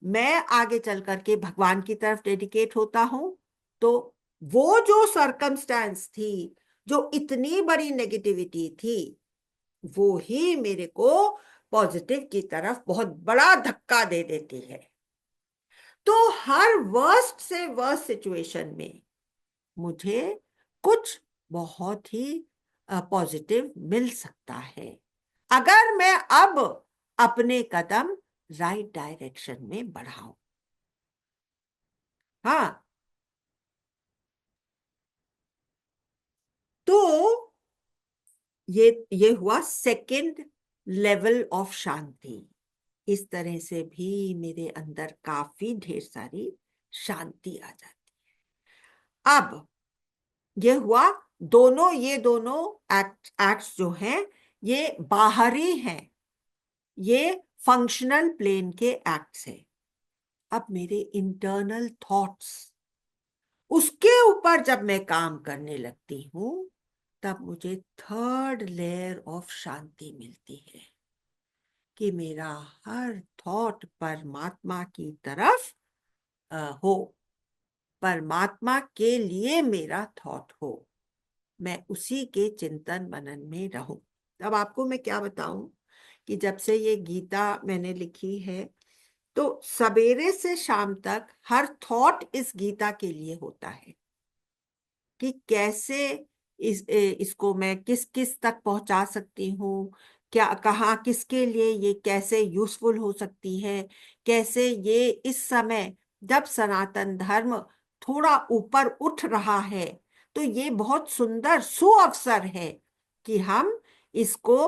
मैं आगे चल करके भगवान की तरफ डेडिकेट होता हूं। तो वो जो सरकमस्टेंस थी, जो इतनी बड़ी नेगेटिविटी थी, वो ही मेरे को पॉजिटिव की तरफ बहुत बड़ा धक्का दे देती है। तो हर वर्स्ट से वर्स्ट सिचुएशन में मुझे कुछ बहुत ही पॉजिटिव मिल सकता है, अगर मैं अब अपने कदम राइट डायरेक्शन में बढ़ाऊं। हाँ, तो ये हुआ सेकंड लेवल ऑफ शांति। इस तरह से भी मेरे अंदर काफी ढेर सारी शांति आ जाती। अब ये हुआ, ये दोनों एक्ट्स जो हैं ये बाहरी हैं, ये फंक्शनल प्लेन के एक्ट्स हैं। अब मेरे इंटरनल थॉट्स, उसके ऊपर जब मैं काम करने लगती हूं, तब मुझे थर्ड लेयर ऑफ शांति मिलती है कि मेरा हर थॉट परमात्मा की तरफ हो, परमात्मा के लिए मेरा थॉट हो, मैं उसी के चिंतन मनन में रहूं। अब आपको मैं क्या बताऊं कि जब से ये गीता मैंने लिखी है, तो सवेरे से शाम तक हर थॉट इस गीता के लिए होता है कि कैसे इसको मैं किस किस तक पहुंचा सकती हूँ, क्या कहाँ किसके लिए ये कैसे यूजफुल हो सकती है, कैसे ये इस समय जब सनातन धर्म थोड़ा ऊपर उठ रहा है, तो ये बहुत सुंदर सुअवसर है कि हम इसको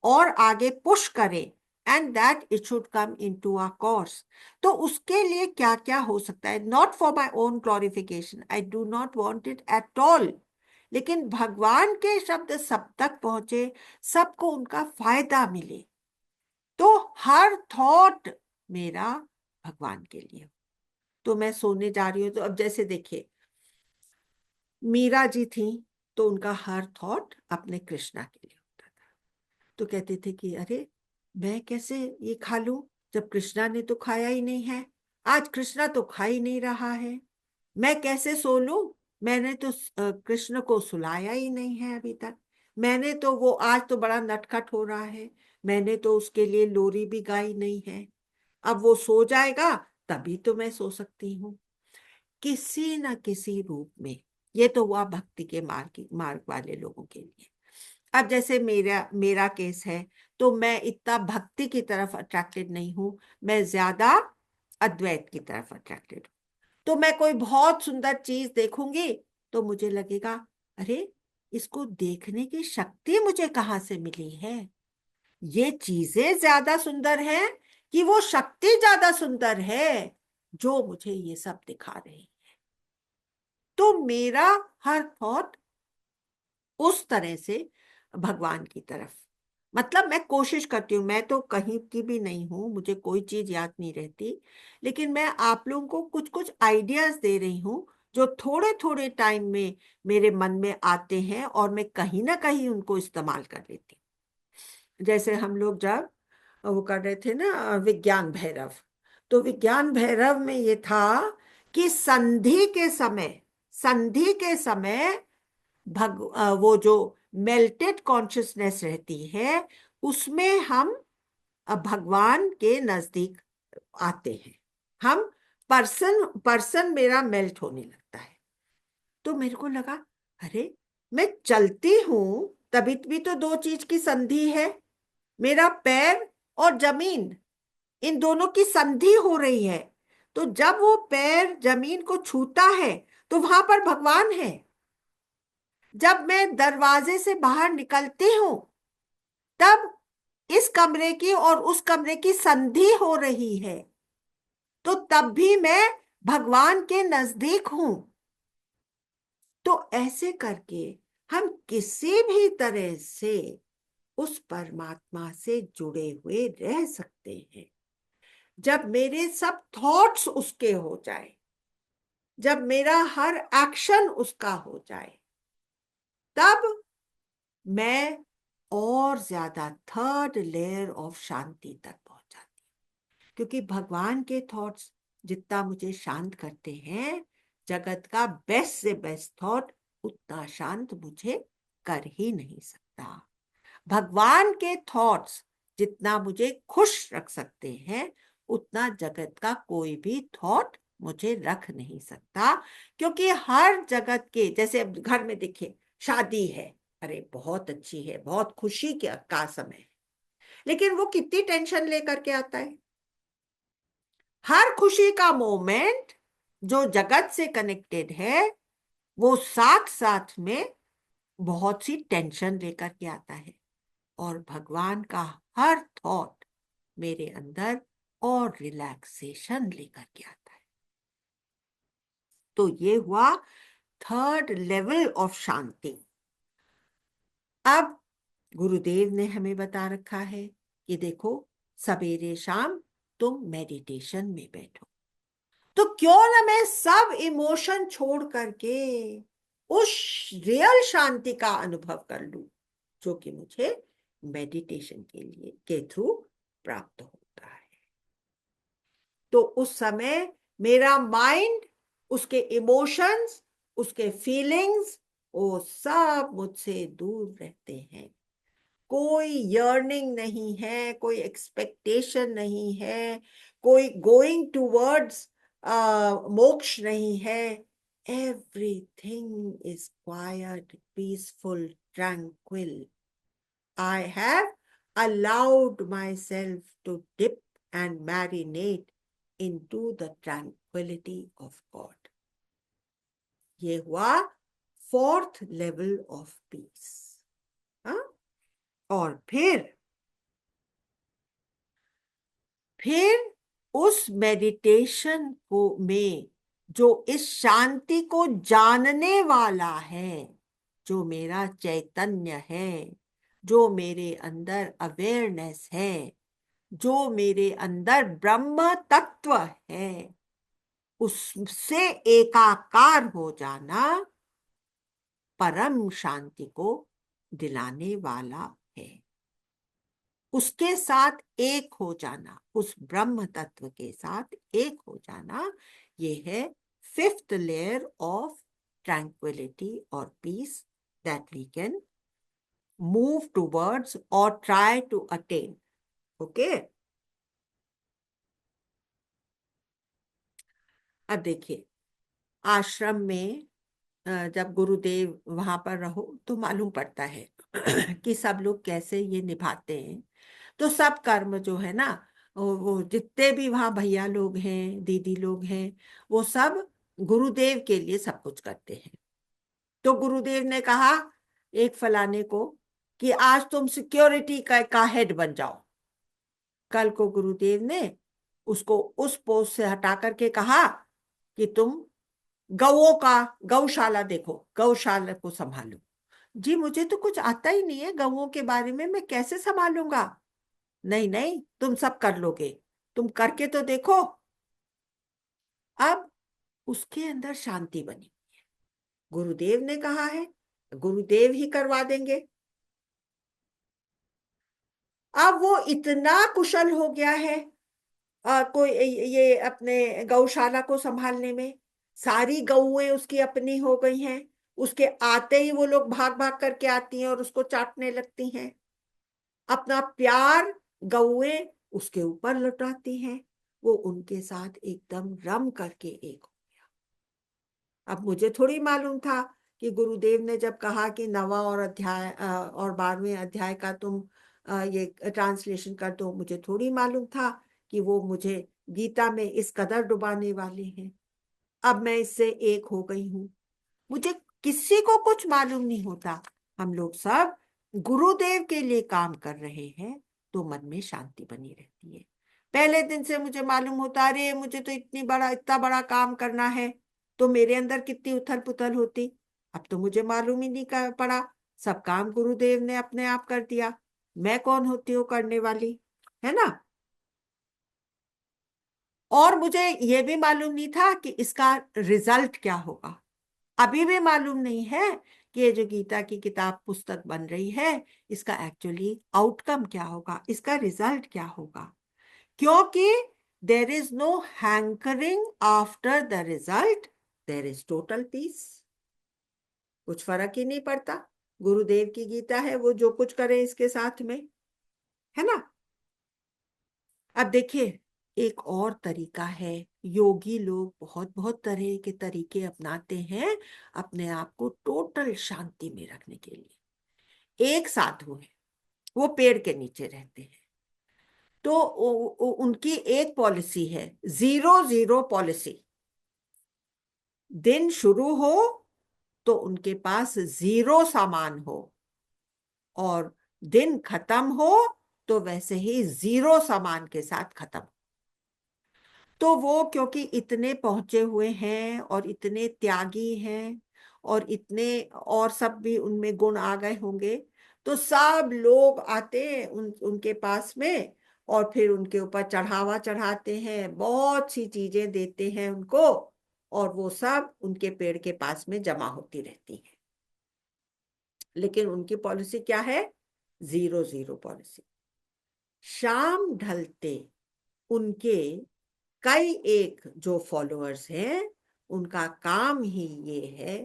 और आगे पुश करें, and that it should come into our course. तो उसके लिए क्या क्या हो सकता है, not for my own glorification, I do not want it at all, लेकिन भगवान के शब्द सब तक पहुंचे, सबको उनका फायदा मिले, तो हर थॉट मेरा भगवान के लिए। तो मैं सोने जा रही हूँ, तो अब जैसे देखिए मीरा जी थी, तो उनका हर थॉट अपने कृष्णा के लिए होता था। तो कहते थे कि अरे मैं कैसे ये खा लूं जब कृष्णा ने तो खाया ही नहीं है, आज कृष्णा तो खा ही नहीं रहा है, मैं कैसे सो लूं, मैंने तो कृष्ण को सुलाया ही नहीं है अभी तक, मैंने तो वो आज तो बड़ा नटखट हो रहा है, मैंने तो उसके लिए लोरी भी गाई नहीं है, अब वो सो जाएगा तभी तो मैं सो सकती हूँ, किसी न किसी रूप में। ये तो हुआ भक्ति के मार्ग वाले लोगों के लिए। अब जैसे मेरा मेरा केस है, तो मैं इतना भक्ति की तरफ अट्रैक्टेड नहीं हूं, मैं ज्यादा अद्वैत की तरफ अट्रैक्टेड। तो मैं कोई बहुत सुंदर चीज देखूंगी, तो मुझे लगेगा अरे इसको देखने की शक्ति मुझे कहाँ से मिली है, ये चीजें ज्यादा सुंदर हैं कि वो शक्ति ज्यादा सुंदर है जो मुझे ये सब दिखा रही। तो मेरा हर थॉट उस तरह से भगवान की तरफ, मतलब मैं कोशिश करती हूँ, मैं तो कहीं की भी नहीं हूँ, मुझे कोई चीज याद नहीं रहती, लेकिन मैं आप लोगों को कुछ कुछ आइडियाज दे रही हूँ जो थोड़े थोड़े टाइम में मेरे मन में आते हैं और मैं कहीं ना कहीं उनको इस्तेमाल कर लेती हूँ। जैसे हम लोग जब वो कर रहे थे ना विज्ञान भैरव, तो विज्ञान भैरव में ये था कि संधि के समय वो जो मेल्टेड कॉन्शियसनेस रहती है, उसमें हम भगवान के नजदीक आते हैं, हम पर्सन पर्सन मेरा मेल्ट होने लगता है। तो मेरे को लगा अरे मैं चलती हूं, तभी भी तो दो चीज की संधि है, मेरा पैर और जमीन, इन दोनों की संधि हो रही है, तो जब वो पैर जमीन को छूता है तो वहां पर भगवान है, जब मैं दरवाजे से बाहर निकलती हूं तब इस कमरे की और उस कमरे की संधि हो रही है, तो तब भी मैं भगवान के नजदीक हूं। तो ऐसे करके हम किसी भी तरह से उस परमात्मा से जुड़े हुए रह सकते हैं। जब मेरे सब थॉट्स उसके हो जाए, जब मेरा हर एक्शन उसका हो जाए, तब मैं और ज्यादा थर्ड लेयर ऑफ शांति तक पहुंच जाती हूँ, क्योंकि भगवान के थॉट्स जितना मुझे शांत करते हैं, जगत का बेस्ट से बेस्ट थॉट उतना शांत मुझे कर ही नहीं सकता। भगवान के थॉट्स जितना मुझे खुश रख सकते हैं, उतना जगत का कोई भी थॉट मुझे रख नहीं सकता। क्योंकि हर जगत के, जैसे अब घर में देखिए शादी है, अरे बहुत अच्छी है, बहुत खुशी का समय है, लेकिन वो कितनी टेंशन लेकर के आता है। हर खुशी का मोमेंट जो जगत से कनेक्टेड है, वो साथ साथ में बहुत सी टेंशन लेकर के आता है। और भगवान का हर थॉट मेरे अंदर और रिलैक्सेशन लेकर के आता है। तो ये हुआ थर्ड लेवल ऑफ शांति। अब गुरुदेव ने हमें बता रखा है कि देखो, सवेरे शाम तुम मेडिटेशन में बैठो। तो क्यों ना मैं सब इमोशन छोड़ करके उस रियल शांति का अनुभव कर लूं, जो कि मुझे मेडिटेशन के थ्रू प्राप्त होता है। तो उस समय मेरा माइंड, उसके इमोशंस, उसके फीलिंग्स, वो सब मुझसे दूर रहते हैं। कोई यर्निंग नहीं है, कोई एक्सपेक्टेशन नहीं है, कोई गोइंग टूवर्ड्स मोक्ष नहीं है। Everything is quite, peaceful, tranquil. I have allowed myself to dip and marinate into the tranquility of God. ये हुआ फोर्थ लेवल ऑफ पीस। और फिर उस मेडिटेशन को में जो इस शांति को जानने वाला है, जो मेरा चैतन्य है, जो मेरे अंदर अवेयरनेस है, जो मेरे अंदर ब्रह्म तत्व है, उससे एकाकार हो जाना परम शांति को दिलाने वाला है। उसके साथ एक हो जाना, उस ब्रह्म तत्व के साथ एक हो जाना, ये है फिफ्थ लेयर ऑफ ट्रैंक्विलिटी और peace that we can move towards और ट्राई टू अटेन। ओके, अब देखिए, आश्रम में जब गुरुदेव वहां पर रहो तो मालूम पड़ता है कि सब लोग कैसे ये निभाते हैं। तो सब कर्म जो है ना, वो जितने भी वहां भैया लोग हैं, दीदी लोग हैं, वो सब गुरुदेव के लिए सब कुछ करते हैं। तो गुरुदेव ने कहा एक फलाने को कि आज तुम सिक्योरिटी का हेड बन जाओ। कल को गुरुदेव ने उसको उस पोस्ट से हटा करके कहा कि तुम गौओं का गौशाला देखो, गौशाला को संभालो। जी मुझे तो कुछ आता ही नहीं है गौओं के बारे में, मैं कैसे संभालूंगा? नहीं नहीं, तुम सब कर लोगे, तुम करके तो देखो। अब उसके अंदर शांति बनी। गुरुदेव ने कहा है, गुरुदेव ही करवा देंगे। अब वो इतना कुशल हो गया है कोई ये अपने गौशाला को संभालने में। सारी गौएं उसकी अपनी हो गई हैं। उसके आते ही वो लोग भाग भाग करके आती हैं और उसको चाटने लगती हैं। अपना प्यार गौएं उसके ऊपर लुटाती हैं। वो उनके साथ एकदम रम करके एक हो गया। अब मुझे थोड़ी मालूम था कि गुरुदेव ने जब कहा कि 9वां और अध्याय और 12वें अध्याय का तुम ये ट्रांसलेशन कर दो, मुझे थोड़ी मालूम था कि वो मुझे गीता में इस कदर डुबाने वाले हैं। अब मैं इससे एक हो गई हूं। मुझे किसी को कुछ मालूम नहीं होता। हम लोग सब गुरुदेव के लिए काम कर रहे हैं, तो मन में शांति बनी रहती है। पहले दिन से मुझे मालूम होता, अरे मुझे तो इतना बड़ा काम करना है, तो मेरे अंदर कितनी उथल पुथल होती। अब तो मुझे मालूम ही नहीं कर पड़ा, सब काम गुरुदेव ने अपने आप कर दिया। मैं कौन होती हूँ करने वाली, है ना? और मुझे यह भी मालूम नहीं था कि इसका रिजल्ट क्या होगा। अभी भी मालूम नहीं है कि ये जो गीता की किताब पुस्तक बन रही है, इसका एक्चुअली आउटकम क्या होगा, इसका रिजल्ट क्या होगा। क्योंकि there is no hankering after the result, there is total peace. कुछ फर्क ही नहीं पड़ता। गुरुदेव की गीता है, वो जो कुछ करे इसके साथ में, है ना। अब देखिए, एक और तरीका है। योगी लोग बहुत बहुत तरह के तरीके अपनाते हैं अपने आप को टोटल शांति में रखने के लिए। एक साधु है, वो पेड़ के नीचे रहते हैं। तो उनकी एक पॉलिसी है, 0-0 पॉलिसी। दिन शुरू हो तो उनके पास 0 सामान हो, और दिन खत्म हो तो वैसे ही 0 सामान के साथ खत्म। तो वो क्योंकि इतने पहुंचे हुए हैं और इतने त्यागी हैं और इतने और सब भी उनमें गुण आ गए होंगे, तो सब लोग आते हैं उनके पास में, और फिर उनके ऊपर चढ़ावा चढ़ाते हैं, बहुत सी चीजें देते हैं उनको, और वो सब उनके पेड़ के पास में जमा होती रहती है। लेकिन उनकी पॉलिसी क्या है? 0-0 पॉलिसी। शाम ढलते उनके कई एक जो फॉलोअर्स हैं, उनका काम ही ये है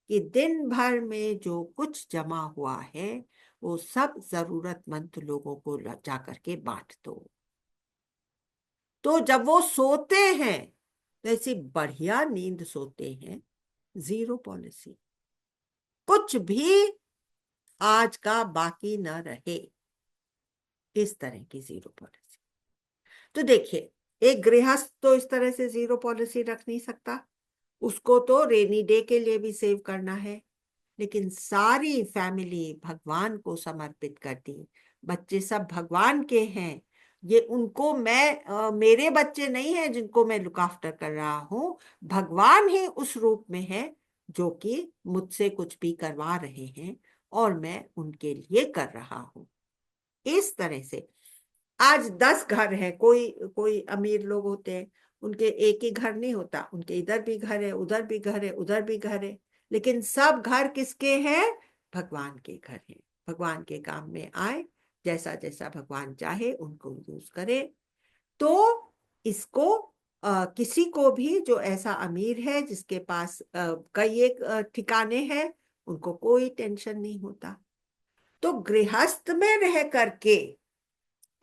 कि दिन भर में जो कुछ जमा हुआ है वो सब जरूरतमंद लोगों को जा करके बांट दो। तो जब वो सोते हैं तो ऐसी बढ़िया नींद सोते हैं। 0 पॉलिसी, कुछ भी आज का बाकी न रहे, इस तरह की 0 पॉलिसी। तो देखिए, एक गृहस्थ तो इस तरह से 0 पॉलिसी रख नहीं सकता, उसको तो रेनी डे के लिए भी सेव करना है। लेकिन सारी फैमिली भगवान को समर्पित कर दी, बच्चे सब भगवान के हैं, ये उनको मैं मेरे बच्चे नहीं हैं जिनको मैं लुक आफ्टर कर रहा हूं, भगवान ही उस रूप में है जो कि मुझसे कुछ भी करवा रहे हैं और मैं उनके लिए कर रहा हूं। इस तरह से आज 10 घर हैं, कोई कोई अमीर लोग होते हैं, उनके एक ही घर नहीं होता, उनके इधर भी घर है, उधर भी घर है, उधर भी घर है, लेकिन सब घर किसके हैं? भगवान के घर हैं। भगवान के काम में आए, जैसा जैसा भगवान चाहे उनको यूज करे। तो इसको किसी को भी जो ऐसा अमीर है जिसके पास कई एक ठिकाने हैं, उनको कोई टेंशन नहीं होता। तो गृहस्थ में रह करके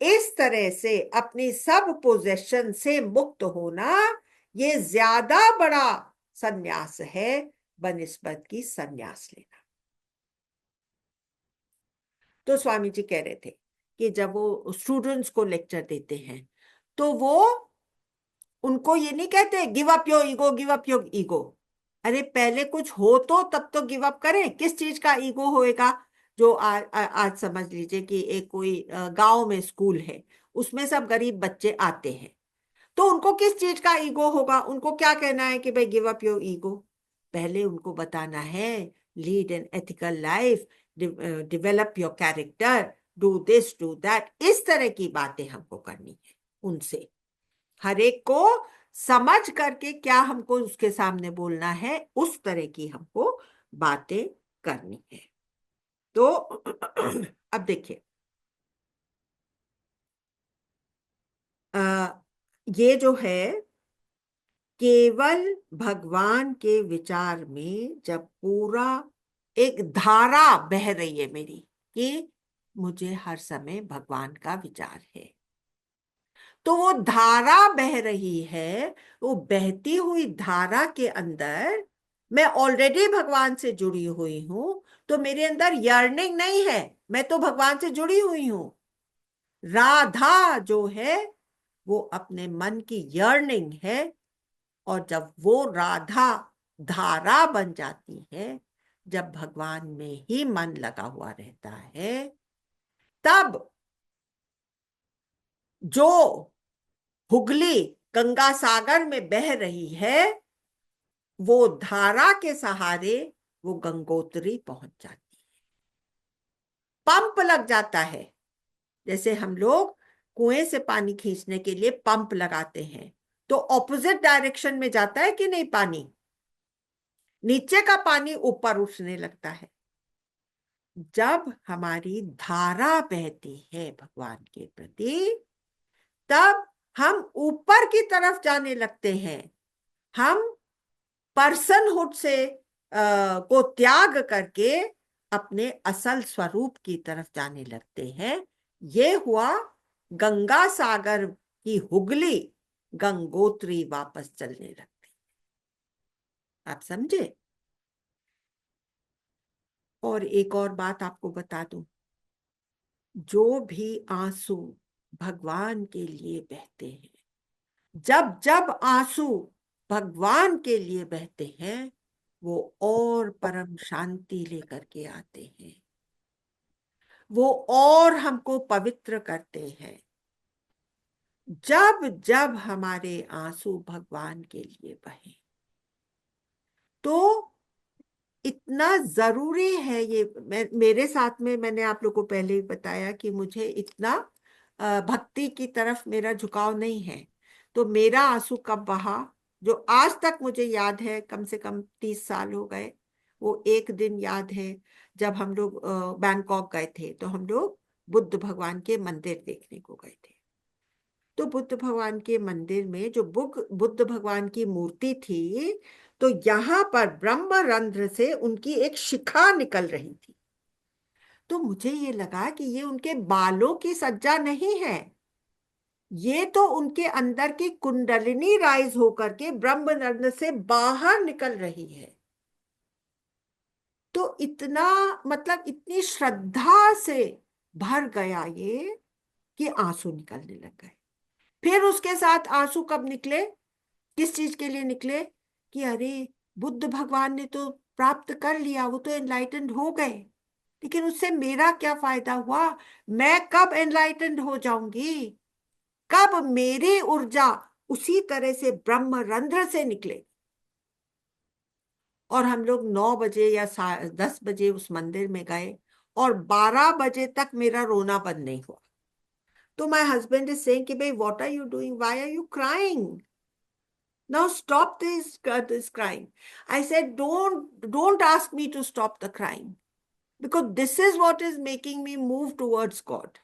इस तरह से अपनी सब पोजेशन से मुक्त होना, ये ज्यादा बड़ा सन्यास है बनिस्बत की सन्यास लेना। तो स्वामी जी कह रहे थे कि जब वो स्टूडेंट्स को लेक्चर देते हैं तो वो उनको ये नहीं कहते give up your ego, give up your ego. अरे पहले कुछ हो तो तब तो गिव अप करें। किस चीज का ईगो होएगा? जो आज समझ लीजिए कि एक कोई गांव में स्कूल है, उसमें सब गरीब बच्चे आते हैं, तो उनको किस चीज का ईगो होगा? उनको क्या कहना है कि भाई गिव अप योर ईगो? पहले उनको बताना है lead an ethical life, develop your character, do this do that. इस तरह की बातें हमको करनी है उनसे, हर एक को समझ करके क्या हमको उसके सामने बोलना है, उस तरह की हमको बातें करनी है। तो अब देखिए, ये जो है केवल भगवान के विचार में, जब पूरा एक धारा बह रही है मेरी कि मुझे हर समय भगवान का विचार है, तो वो धारा बह रही है, वो बहती हुई धारा के अंदर मैं ऑलरेडी भगवान से जुड़ी हुई हूं, तो मेरे अंदर यर्निंग नहीं है, मैं तो भगवान से जुड़ी हुई हूं। राधा जो है वो अपने मन की यर्निंग है, और जब वो राधा धारा बन जाती है, जब भगवान में ही मन लगा हुआ रहता है, तब जो हुगली गंगा सागर में बह रही है, वो धारा के सहारे वो गंगोत्री पहुंच जाती है। पंप लग जाता है, जैसे हम लोग कुएं से पानी खींचने के लिए पंप लगाते हैं, तो ऑपोजिट डायरेक्शन में जाता है कि नहीं पानी? नीचे का पानी ऊपर उठने लगता है। जब हमारी धारा बहती है भगवान के प्रति, तब हम ऊपर की तरफ जाने लगते हैं। हम पर्सनहुड से को त्याग करके अपने असल स्वरूप की तरफ जाने लगते हैं। ये हुआ गंगा सागर की हुगली, गंगोत्री वापस चलने लगती। आप समझे? और एक और बात आपको बता दूं, जो भी आंसू भगवान के लिए बहते हैं, जब जब आंसू भगवान के लिए बहते हैं, वो और परम शांति लेकर के आते हैं, वो और हमको पवित्र करते हैं। जब जब हमारे आंसू भगवान के लिए बहे, तो इतना जरूरी है ये। मेरे साथ में, मैंने आप लोगों को पहले ही बताया कि मुझे इतना भक्ति की तरफ मेरा झुकाव नहीं है। तो मेरा आंसू कब बहा, जो आज तक मुझे याद है, कम से कम 30 साल हो गए। वो एक दिन याद है, जब हम लोग बैंकॉक गए थे, तो हम लोग बुद्ध भगवान के मंदिर देखने को गए थे। तो बुद्ध भगवान के मंदिर में जो बुद्ध भगवान की मूर्ति थी, तो यहाँ पर ब्रह्मरंध्र से उनकी एक शिखा निकल रही थी। तो मुझे ये लगा कि ये उनके बालों की सज्जा नहीं है, ये तो उनके अंदर की कुंडलिनी राइज होकर के ब्रह्मरंध्र से बाहर निकल रही है। तो इतना, मतलब इतनी श्रद्धा से भर गया ये कि आंसू निकलने लग गए। फिर उसके साथ आंसू कब निकले, किस चीज के लिए निकले, कि अरे बुद्ध भगवान ने तो प्राप्त कर लिया, वो तो एनलाइटेंड हो गए, लेकिन उससे मेरा क्या फायदा हुआ? मैं कब एनलाइटेंड हो जाऊंगी? कब मेरी ऊर्जा उसी तरह से ब्रह्मरंध्र से निकले? और हम लोग 9 बजे या 10 बजे उस मंदिर में गए, और 12 बजे तक मेरा रोना बंद नहीं हुआ। तो माय हस्बैंड इज सेइंग कि भाई, what are you doing, why are you crying? Now stop this crying. I said, don't ask me to stop the crying, because this is what is making me move towards God.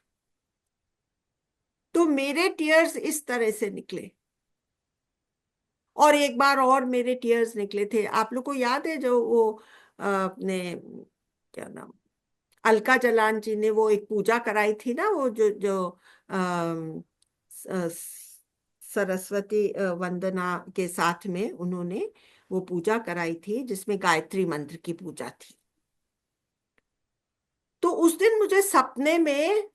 तो मेरे tears इस तरह से निकले। और एक बार और मेरे टीयर्स निकले थे। आप लोग को याद है, जो वो अपने, क्या नाम, अलका जलान जी ने वो एक पूजा कराई थी ना, वो जो जो अम, सरस्वती वंदना के साथ में उन्होंने वो पूजा कराई थी, जिसमें गायत्री मंत्र की पूजा थी। तो उस दिन मुझे सपने में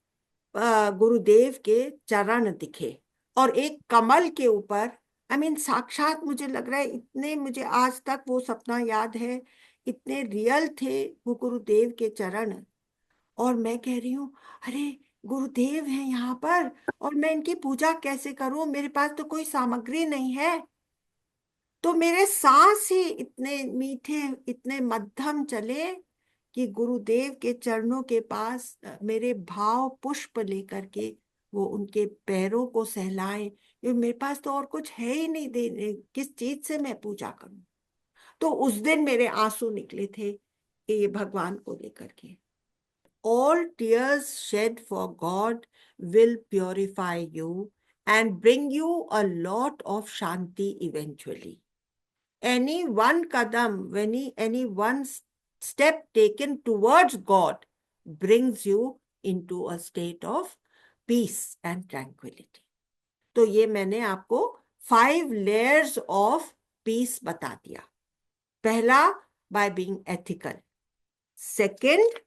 गुरुदेव के चरण दिखे, और एक कमल के ऊपर, आई मीन साक्षात, मुझे लग रहा है, इतने मुझे आज तक वो सपना याद है, इतने रियल थे वो गुरुदेव के चरण। और मैं कह रही हूँ, अरे गुरुदेव हैं यहाँ पर, और मैं इनकी पूजा कैसे करूं, मेरे पास तो कोई सामग्री नहीं है। तो मेरे सांस ही इतने मीठे, इतने मध्यम चले, कि गुरुदेव के चरणों के पास मेरे भाव पुष्प लेकर के वो उनके पैरों को सहलाए। ये मेरे पास तो और कुछ है ही नहीं देने, किस चीज से मैं पूजा करूं? तो उस दिन मेरे आंसू निकले थे ये भगवान को लेकर के। All tears shed for God will purify you and bring you a lot of shanti eventually. Any one kadam, any one step taken towards God brings you into a state of peace and tranquility. तो ये मैंने आपको 5 layers of peace बता दिया। पहला, by being ethical. Second,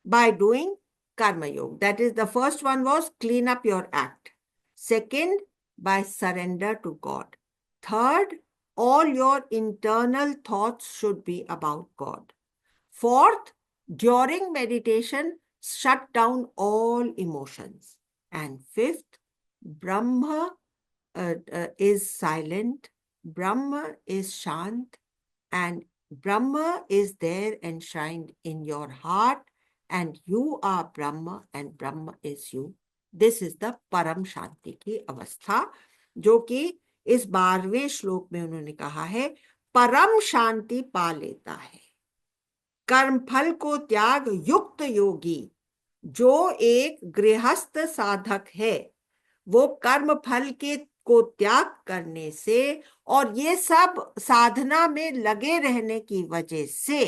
by doing karma yoga. That is, the first one was clean up your act. Second, by surrender to God. Third, all your internal thoughts should be about God. Fourth, during meditation, shut down all emotions. And fifth, Brahma is silent, Brahma is Shant, and Brahma is there enshrined in your heart, and you are Brahma and Brahma is you. This is the परम शांति की अवस्था, जो कि इस 12वें श्लोक में उन्होंने कहा है, परम शांति पा लेता है कर्मफल को त्याग युक्त योगी। जो एक गृहस्थ साधक है, वो कर्म फल के को त्याग करने से और ये सब साधना में लगे रहने की वजह से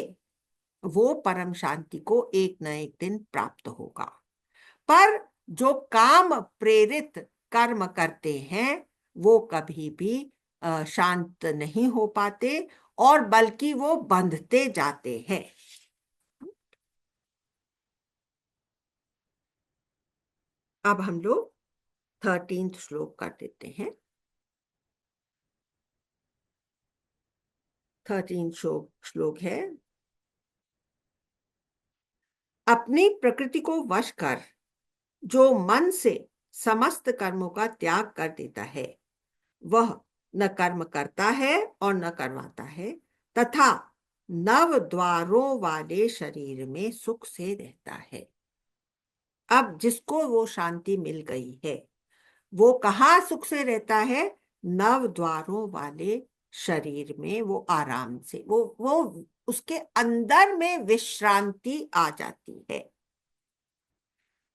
वो परम शांति को एक न एक दिन प्राप्त होगा। पर जो काम प्रेरित कर्म करते हैं वो कभी भी शांत नहीं हो पाते, और बल्कि वो बंधते जाते हैं। अब हम लोग 13th श्लोक कर देते हैं। 13th श्लोक है, अपनी प्रकृति को वश कर जो मन से समस्त कर्मों का त्याग कर देता है, वह न कर्म करता है और न करवाता है, तथा नव द्वारों वाले शरीर में सुख से रहता है। अब जिसको वो शांति मिल गई है, वो कहाँ सुख से रहता है? नव द्वारों वाले शरीर में वो आराम से, वो उसके अंदर में विश्रांति आ जाती है।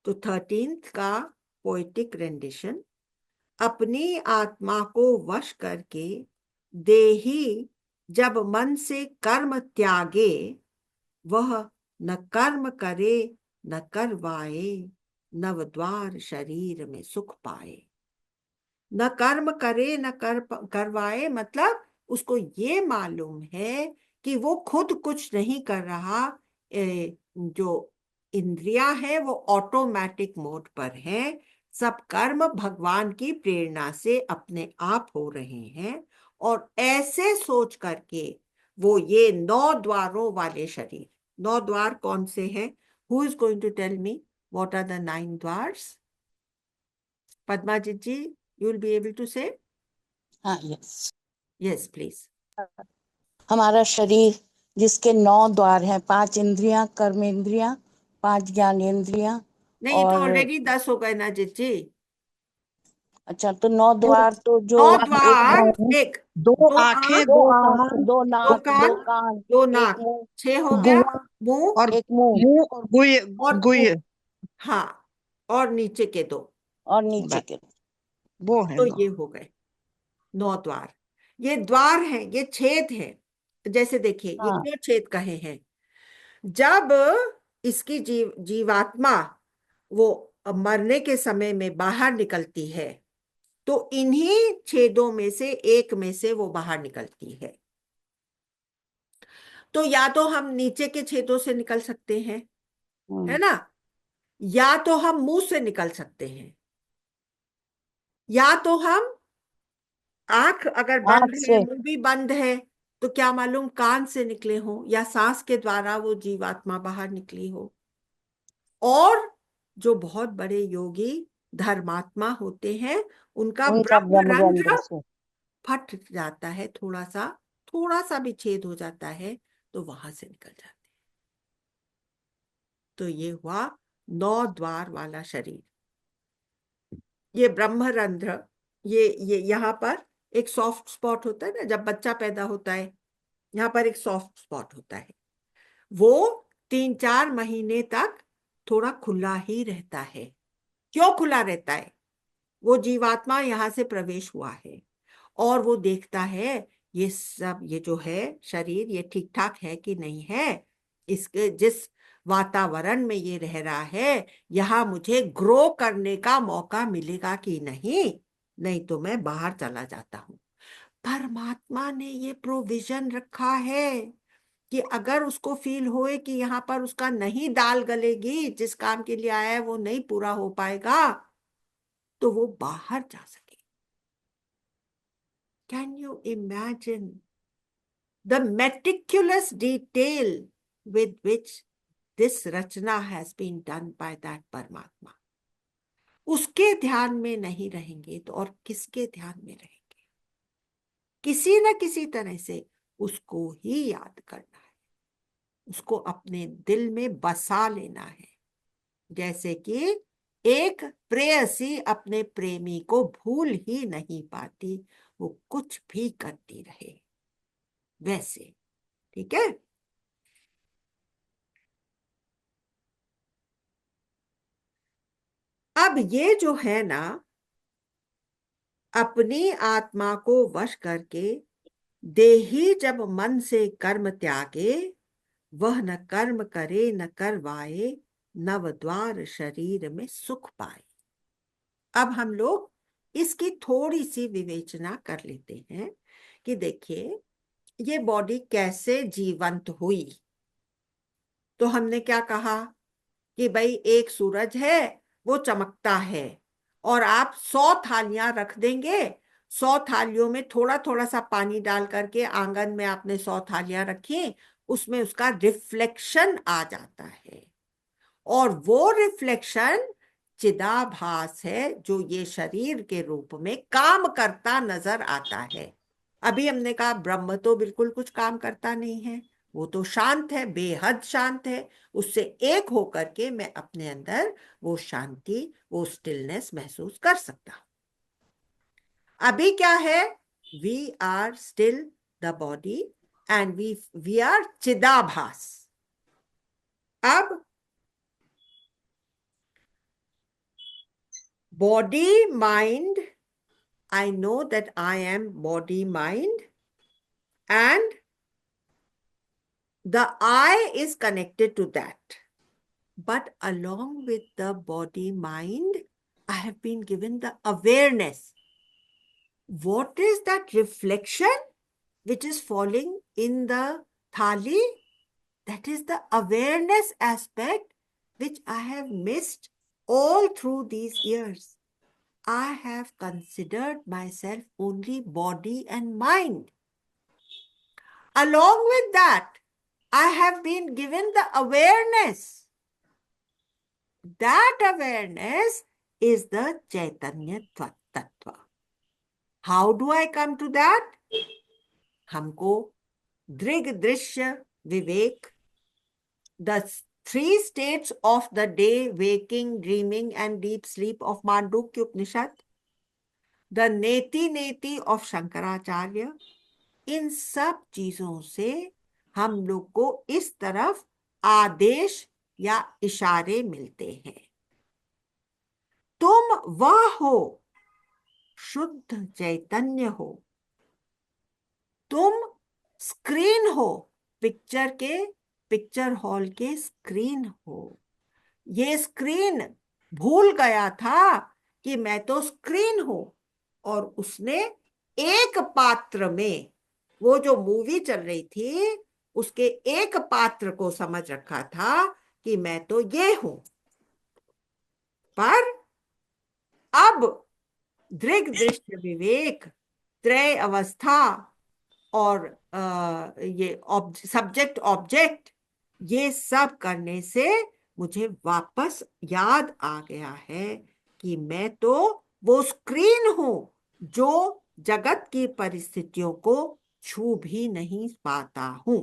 तो 13th का पोएटिक रेंडिशन, अपनी आत्मा को वश करके देही जब मन से कर्म त्यागे, वह न कर्म करे न करवाए, नवद्वार शरीर में सुख पाए। न कर्म करे न करवाए मतलब उसको ये मालूम है कि वो खुद कुछ नहीं कर रहा, जो इंद्रियां है वो ऑटोमेटिक मोड पर है, सब कर्म भगवान की प्रेरणा से अपने आप हो रहे हैं। और ऐसे सोच करके वो ये 9 द्वारों वाले शरीर, 9 द्वार कौन से हैं? Who is going to tell me what are the 9 द्वार्स? Padmajit ji, you will be able to say? हाँ, यस। Yes, please. हमारा शरीर जिसके 9 द्वार हैं, 5 इंद्रियां, कर्म इंद्रियां, 5 ज्ञानेंद्रियां, नहीं, ये तो और ऑलरेडी 10 हो गए ना जित जी। अच्छा, तो 9 द्वार तो जो 9 एक द्वार, एक दो दो आंखें, आंख, दो दो आंख, कान, दो दो नाक, दो कान, कान, दो एक नाक, मुंह, 6 हो गया। गुहा, मुंह और एक मुंह मुंह और और गुय हाँ, और नीचे के 2, और नीचे के। वो है तो दो। ये हो गए 9 द्वार। ये द्वार हैं, ये छेद हैं। जैसे देखिए ये हाँ, क्यों छेद कहे हैं? जब इसकी जीवात्मा वो मरने के समय में बाहर निकलती है, तो इन्हीं छेदों में से एक में से वो बाहर निकलती है। तो या तो हम नीचे के छेदों से निकल सकते हैं, है ना, या तो हम मुंह से निकल सकते हैं, या तो हम आंख अगर बंद आँख है, से। मुंह भी बंद है, तो क्या मालूम कान से निकले हो या सांस के द्वारा वो जीवात्मा बाहर निकली हो। और जो बहुत बड़े योगी धर्मात्मा होते हैं, उनका उनका ब्रह्म रंध्र ब्रह्मरंध्र से। फट जाता है, थोड़ा सा भी छेद हो जाता है, तो वहां से निकल जाते हैं। तो ये हुआ 9 द्वार वाला शरीर। ये ब्रह्मरंध्र, ये यहाँ पर एक सॉफ्ट स्पॉट होता है ना, जब बच्चा पैदा होता है, यहाँ पर एक सॉफ्ट स्पॉट होता है, वो 3-4 महीने तक थोड़ा खुला ही रहता है। क्यों खुला रहता है? वो जीवात्मा यहाँ से प्रवेश हुआ है और वो देखता है ये सब, ये जो है शरीर, ये ठीक ठाक है कि नहीं है, इसके जिस वातावरण में ये रह रहा है, यहाँ मुझे ग्रो करने का मौका मिलेगा कि नहीं, नहीं तो मैं बाहर चला जाता हूँ। परमात्मा ने ये प्रोविजन रखा है कि अगर उसको फील होए कि यहाँ पर उसका नहीं दाल गलेगी, जिस काम के लिए आया है वो नहीं पूरा हो पाएगा, तो वो बाहर जा सके। Can you imagine the meticulous detail with which this rachana has been done by that Paramatma? उसके ध्यान में नहीं रहेंगे तो और किसके ध्यान में रहेंगे? किसी न किसी तरह से उसको ही याद करना है, उसको अपने दिल में बसा लेना है। जैसे कि एक प्रेयसी अपने प्रेमी को भूल ही नहीं पाती, वो कुछ भी करती रहे, वैसे। ठीक है। अब ये जो है ना, अपनी आत्मा को वश करके देही जब मन से कर्म त्यागे, वह न कर्म करे न करवाए, नव द्वार शरीर में सुख पाए। अब हम लोग इसकी थोड़ी सी विवेचना कर लेते हैं कि देखिए ये बॉडी कैसे जीवंत हुई। तो हमने क्या कहा कि भाई एक सूरज है, वो चमकता है, और आप 100 थालियां रख देंगे, 100 थालियों में थोड़ा थोड़ा सा पानी डाल करके आंगन में आपने 100 थालियां रखी, उसमें उसका रिफ्लेक्शन आ जाता है, और वो रिफ्लेक्शन चिदाभास है जो ये शरीर के रूप में काम करता नजर आता है। अभी हमने कहा ब्रह्म तो बिल्कुल कुछ काम करता नहीं है, वो तो शांत है, बेहद शांत है। उससे एक होकर के मैं अपने अंदर वो शांति, वो स्टिलनेस महसूस कर सकता हूं। अभी क्या है, we are still the body and we are chidabhasa. अब body, mind, I know that I am body, mind, and the I is connected to that. But along with the body, mind, I have been given the awareness. What is that reflection which is falling in the thali? That is the awareness aspect which I have missed all through these years. I have considered myself only body and mind. Along with that, I have been given the awareness. That awareness is the Chaitanya Tattva. How do I come to that? हमको दृग दृश्य विवेक, the three states of the day, waking, dreaming and deep sleep of Mandukya Upanishad, the Neti Neti of Shankaracharya, इन सब चीजों से हम लोग को इस तरफ आदेश या इशारे मिलते हैं। तुम वह हो, शुद्ध चैतन्य हो, तुम स्क्रीन हो, पिक्चर हॉल के स्क्रीन हो। ये स्क्रीन भूल गया था कि मैं तो स्क्रीन हूं, और उसने एक पात्र में, वो जो मूवी चल रही थी उसके एक पात्र को समझ रखा था कि मैं तो ये हूं। पर अब दृग दृश्य विवेक, त्रय अवस्था, और ये सब्जेक्ट ऑब्जेक्ट, ये सब करने से मुझे वापस याद आ गया है कि मैं तो वो स्क्रीन हूं जो जगत की परिस्थितियों को छू भी नहीं पाता हूं।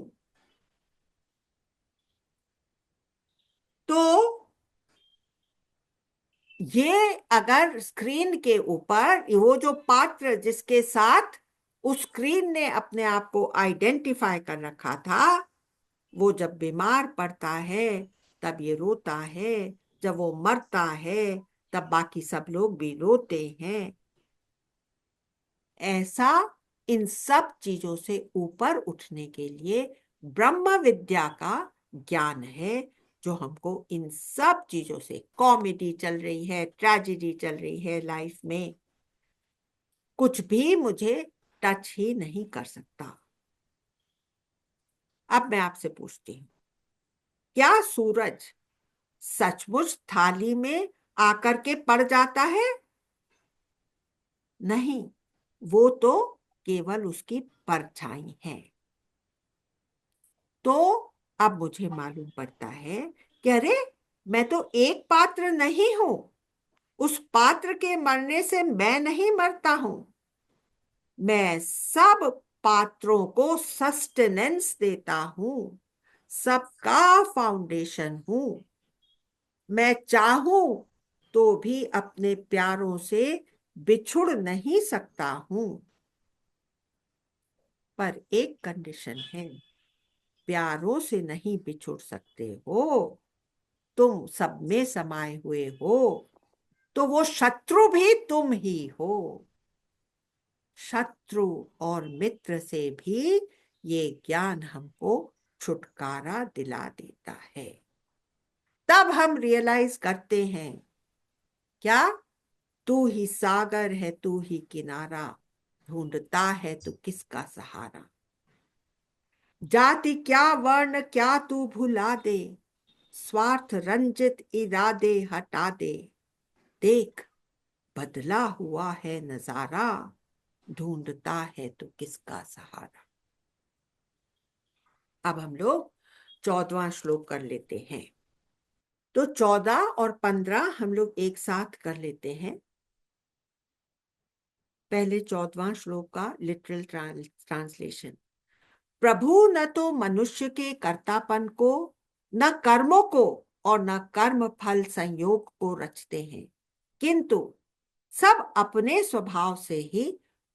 तो ये अगर स्क्रीन के ऊपर वो जो पात्र जिसके साथ उस स्क्रीन ने अपने आप को आइडेंटिफाई कर रखा था, वो जब बीमार पड़ता है तब ये रोता है, जब वो मरता है तब बाकी सब लोग भी रोते हैं। ऐसा इन सब चीजों से ऊपर उठने के लिए ब्रह्म विद्या का ज्ञान है, जो हमको इन सब चीजों से, कॉमेडी चल रही है, ट्रेजेडी चल रही है लाइफ में, कुछ भी मुझे टच ही नहीं कर सकता। अब मैं आपसे पूछती हूँ, क्या सूरज सचमुच थाली में आकर के पड़ जाता है? नहीं, वो तो केवल उसकी परछाई है। तो अब मुझे मालूम पड़ता है कि अरे मैं तो एक पात्र नहीं हूं, उस पात्र के मरने से मैं नहीं मरता हूं, मैं सब पात्रों को सस्टेनेंस देता हूं, सबका फाउंडेशन हूं। मैं चाहूं तो भी अपने प्यारों से बिछुड़ नहीं सकता हूं, पर एक कंडीशन है, प्यारों से नहीं बिछुड़ सकते हो, तुम सब में समाये हुए हो, तो वो शत्रु भी तुम ही हो। शत्रु और मित्र से भी ये ज्ञान हमको छुटकारा दिला देता है। तब हम रियलाइज करते हैं, क्या? तू ही सागर है, तू ही किनारा, ढूंढता है तू किसका सहारा। जाति क्या वर्ण क्या तू भुला दे, स्वार्थ रंजित इरादे हटा दे। देख बदला हुआ है नजारा, ढूंढता है तू किसका सहारा। अब हम लोग 14वां श्लोक कर लेते हैं। तो 14 और 15 हम लोग एक साथ कर लेते हैं। पहले 14वां श्लोक का लिटरल ट्रांसलेशन। प्रभु न तो मनुष्य के कर्तापन को, न कर्मों को और न कर्म फल संयोग को रचते हैं, किंतु सब अपने स्वभाव से ही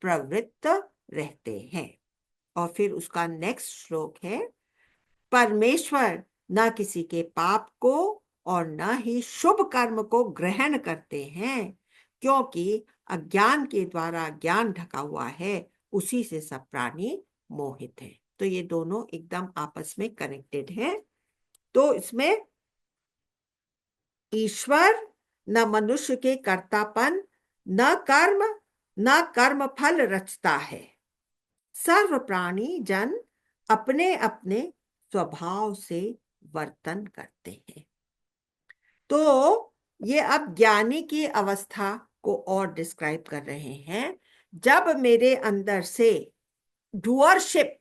प्रवृत्त रहते हैं। और फिर उसका नेक्स्ट श्लोक है, परमेश्वर न किसी के पाप को और न ही शुभ कर्म को ग्रहण करते हैं, क्योंकि अज्ञान के द्वारा ज्ञान ढका हुआ है, उसी से सब प्राणी मोहित है। तो ये दोनों एकदम आपस में कनेक्टेड हैं। तो इसमें ईश्वर न मनुष्य के कर्तापन, न कर्म फल रचता है। सर्व प्राणी जन अपने अपने स्वभाव से वर्तन करते हैं। तो ये अब ज्ञानी की अवस्था को और डिस्क्राइब कर रहे हैं। जब मेरे अंदर से डूअरशिप,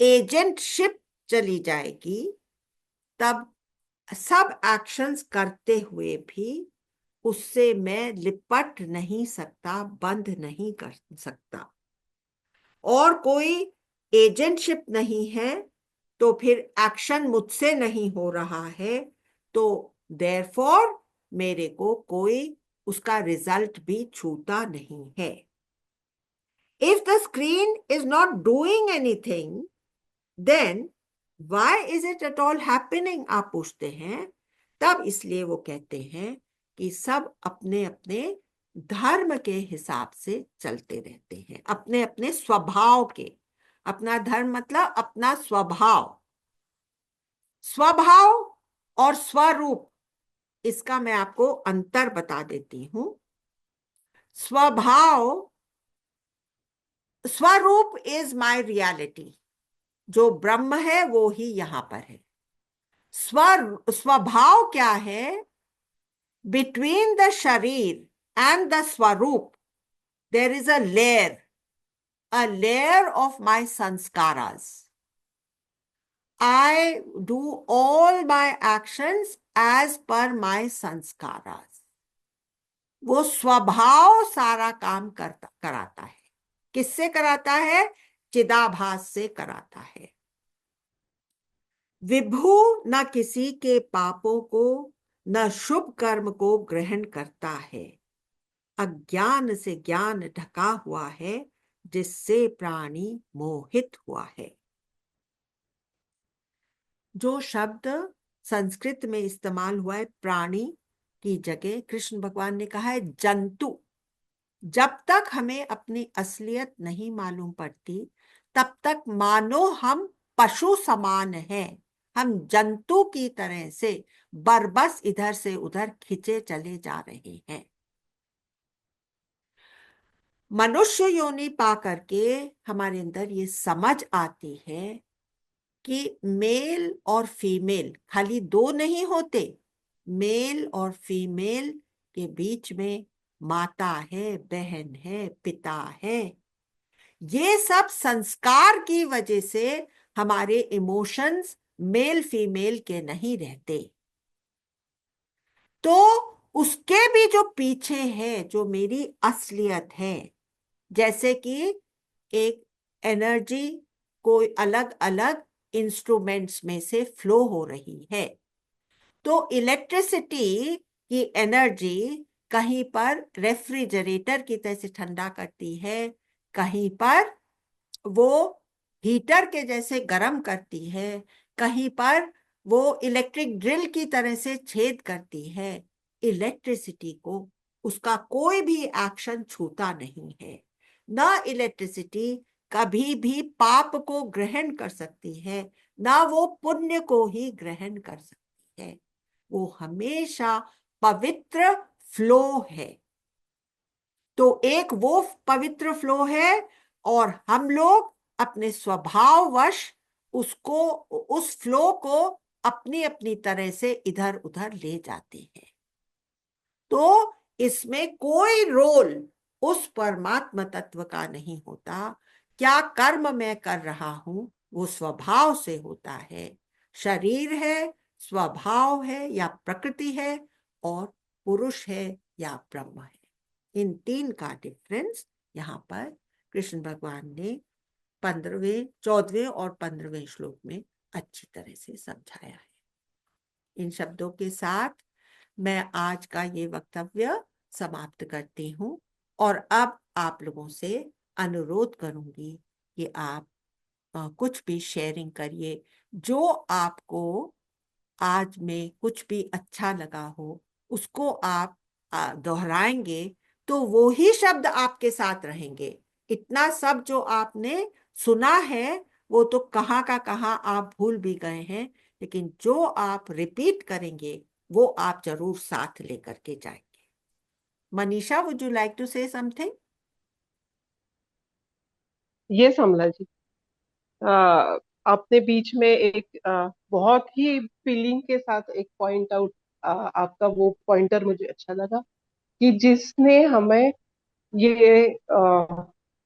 एजेंटशिप चली जाएगी, तब सब एक्शंस करते हुए भी उससे मैं लिपट नहीं सकता, बंद नहीं कर सकता। और कोई एजेंटशिप नहीं है तो फिर एक्शन मुझसे नहीं हो रहा है, तो देयरफॉर मेरे को कोई उसका रिजल्ट भी छूता नहीं है। If the screen is not doing anything, then why is it at all happening, आप पूछते हैं। तब इसलिए वो कहते हैं कि सब अपने अपने धर्म के हिसाब से चलते रहते हैं, अपने अपने स्वभाव के। अपना धर्म मतलब अपना स्वभाव। स्वभाव और स्वरूप, इसका मैं आपको अंतर बता देती हूं। स्वरूप इज माय रियलिटी, जो ब्रह्म है वो ही यहां पर है। स्वभाव क्या है? Between the sharir and the swaroop there is a layer of my sanskaras. I do all my actions as per my sanskaras. वो स्वभाव सारा काम कराता है। किससे कराता है? चिदाभास से कराता है। विभु न किसी के पापों को न शुभ कर्म को ग्रहण करता है, अज्ञान से ज्ञान ढका हुआ है, जिससे प्राणी मोहित हुआ है। जो शब्द संस्कृत में इस्तेमाल हुआ है प्राणी की जगह, कृष्ण भगवान ने कहा है जंतु। जब तक हमें अपनी असलियत नहीं मालूम पड़ती, तब तक मानो हम पशु समान हैं, हम जंतु की तरह से बरबस इधर से उधर खिंचे चले जा रहे हैं। मनुष्य योनि पा करके हमारे अंदर ये समझ आती है कि मेल और फीमेल खाली दो नहीं होते, मेल और फीमेल के बीच में माता है, बहन है, पिता है। ये सब संस्कार की वजह से हमारे इमोशंस मेल फीमेल के नहीं रहते। तो उसके भी जो पीछे है, जो मेरी असलियत है, जैसे कि एक एनर्जी कोई अलग अलग इंस्ट्रूमेंट्स में से फ्लो हो रही है, तो इलेक्ट्रिसिटी की एनर्जी कहीं पर रेफ्रिजरेटर की तरह से ठंडा करती है, कहीं पर वो हीटर के जैसे गर्म करती है, कहीं पर वो इलेक्ट्रिक ड्रिल की तरह से छेद करती है। इलेक्ट्रिसिटी को उसका कोई भी एक्शन छूता नहीं है। ना इलेक्ट्रिसिटी कभी भी पाप को ग्रहण कर सकती है, ना वो पुण्य को ही ग्रहण कर सकती है। वो हमेशा पवित्र फ्लो है। तो एक वो पवित्र फ्लो है, और हम लोग अपने स्वभाववश उसको, उस फ्लो को अपनी अपनी तरह से इधर उधर ले जाते हैं। तो इसमें कोई रोल उस परमात्मा तत्व का नहीं होता। क्या कर्म मैं कर रहा हूं वो स्वभाव से होता है। शरीर है, स्वभाव है या प्रकृति है, और पुरुष है या ब्रह्म है। इन तीन का डिफरेंस यहाँ पर कृष्ण भगवान ने 15वें, 14वें और 15वें श्लोक में अच्छी तरह से समझाया है। इन शब्दों के साथ मैं आज का ये वक्तव्य समाप्त करती हूँ, और अब आप लोगों से अनुरोध करूंगी कि आप कुछ भी शेयरिंग करिए। जो आपको आज में कुछ भी अच्छा लगा हो उसको आप दोहराएंगे तो वो ही शब्द आपके साथ रहेंगे। इतना सब जो आपने सुना है वो तो कहाँ का कहाँ आप भूल भी गए हैं, लेकिन जो आप रिपीट करेंगे वो आप जरूर साथ लेकर के जाएंगे। Manisha, would you like to say something? ये समला जी, आपने बीच में एक बहुत ही फीलिंग के साथ एक पॉइंट आउट, आपका वो पॉइंटर मुझे अच्छा लगा कि जिसने हमें ये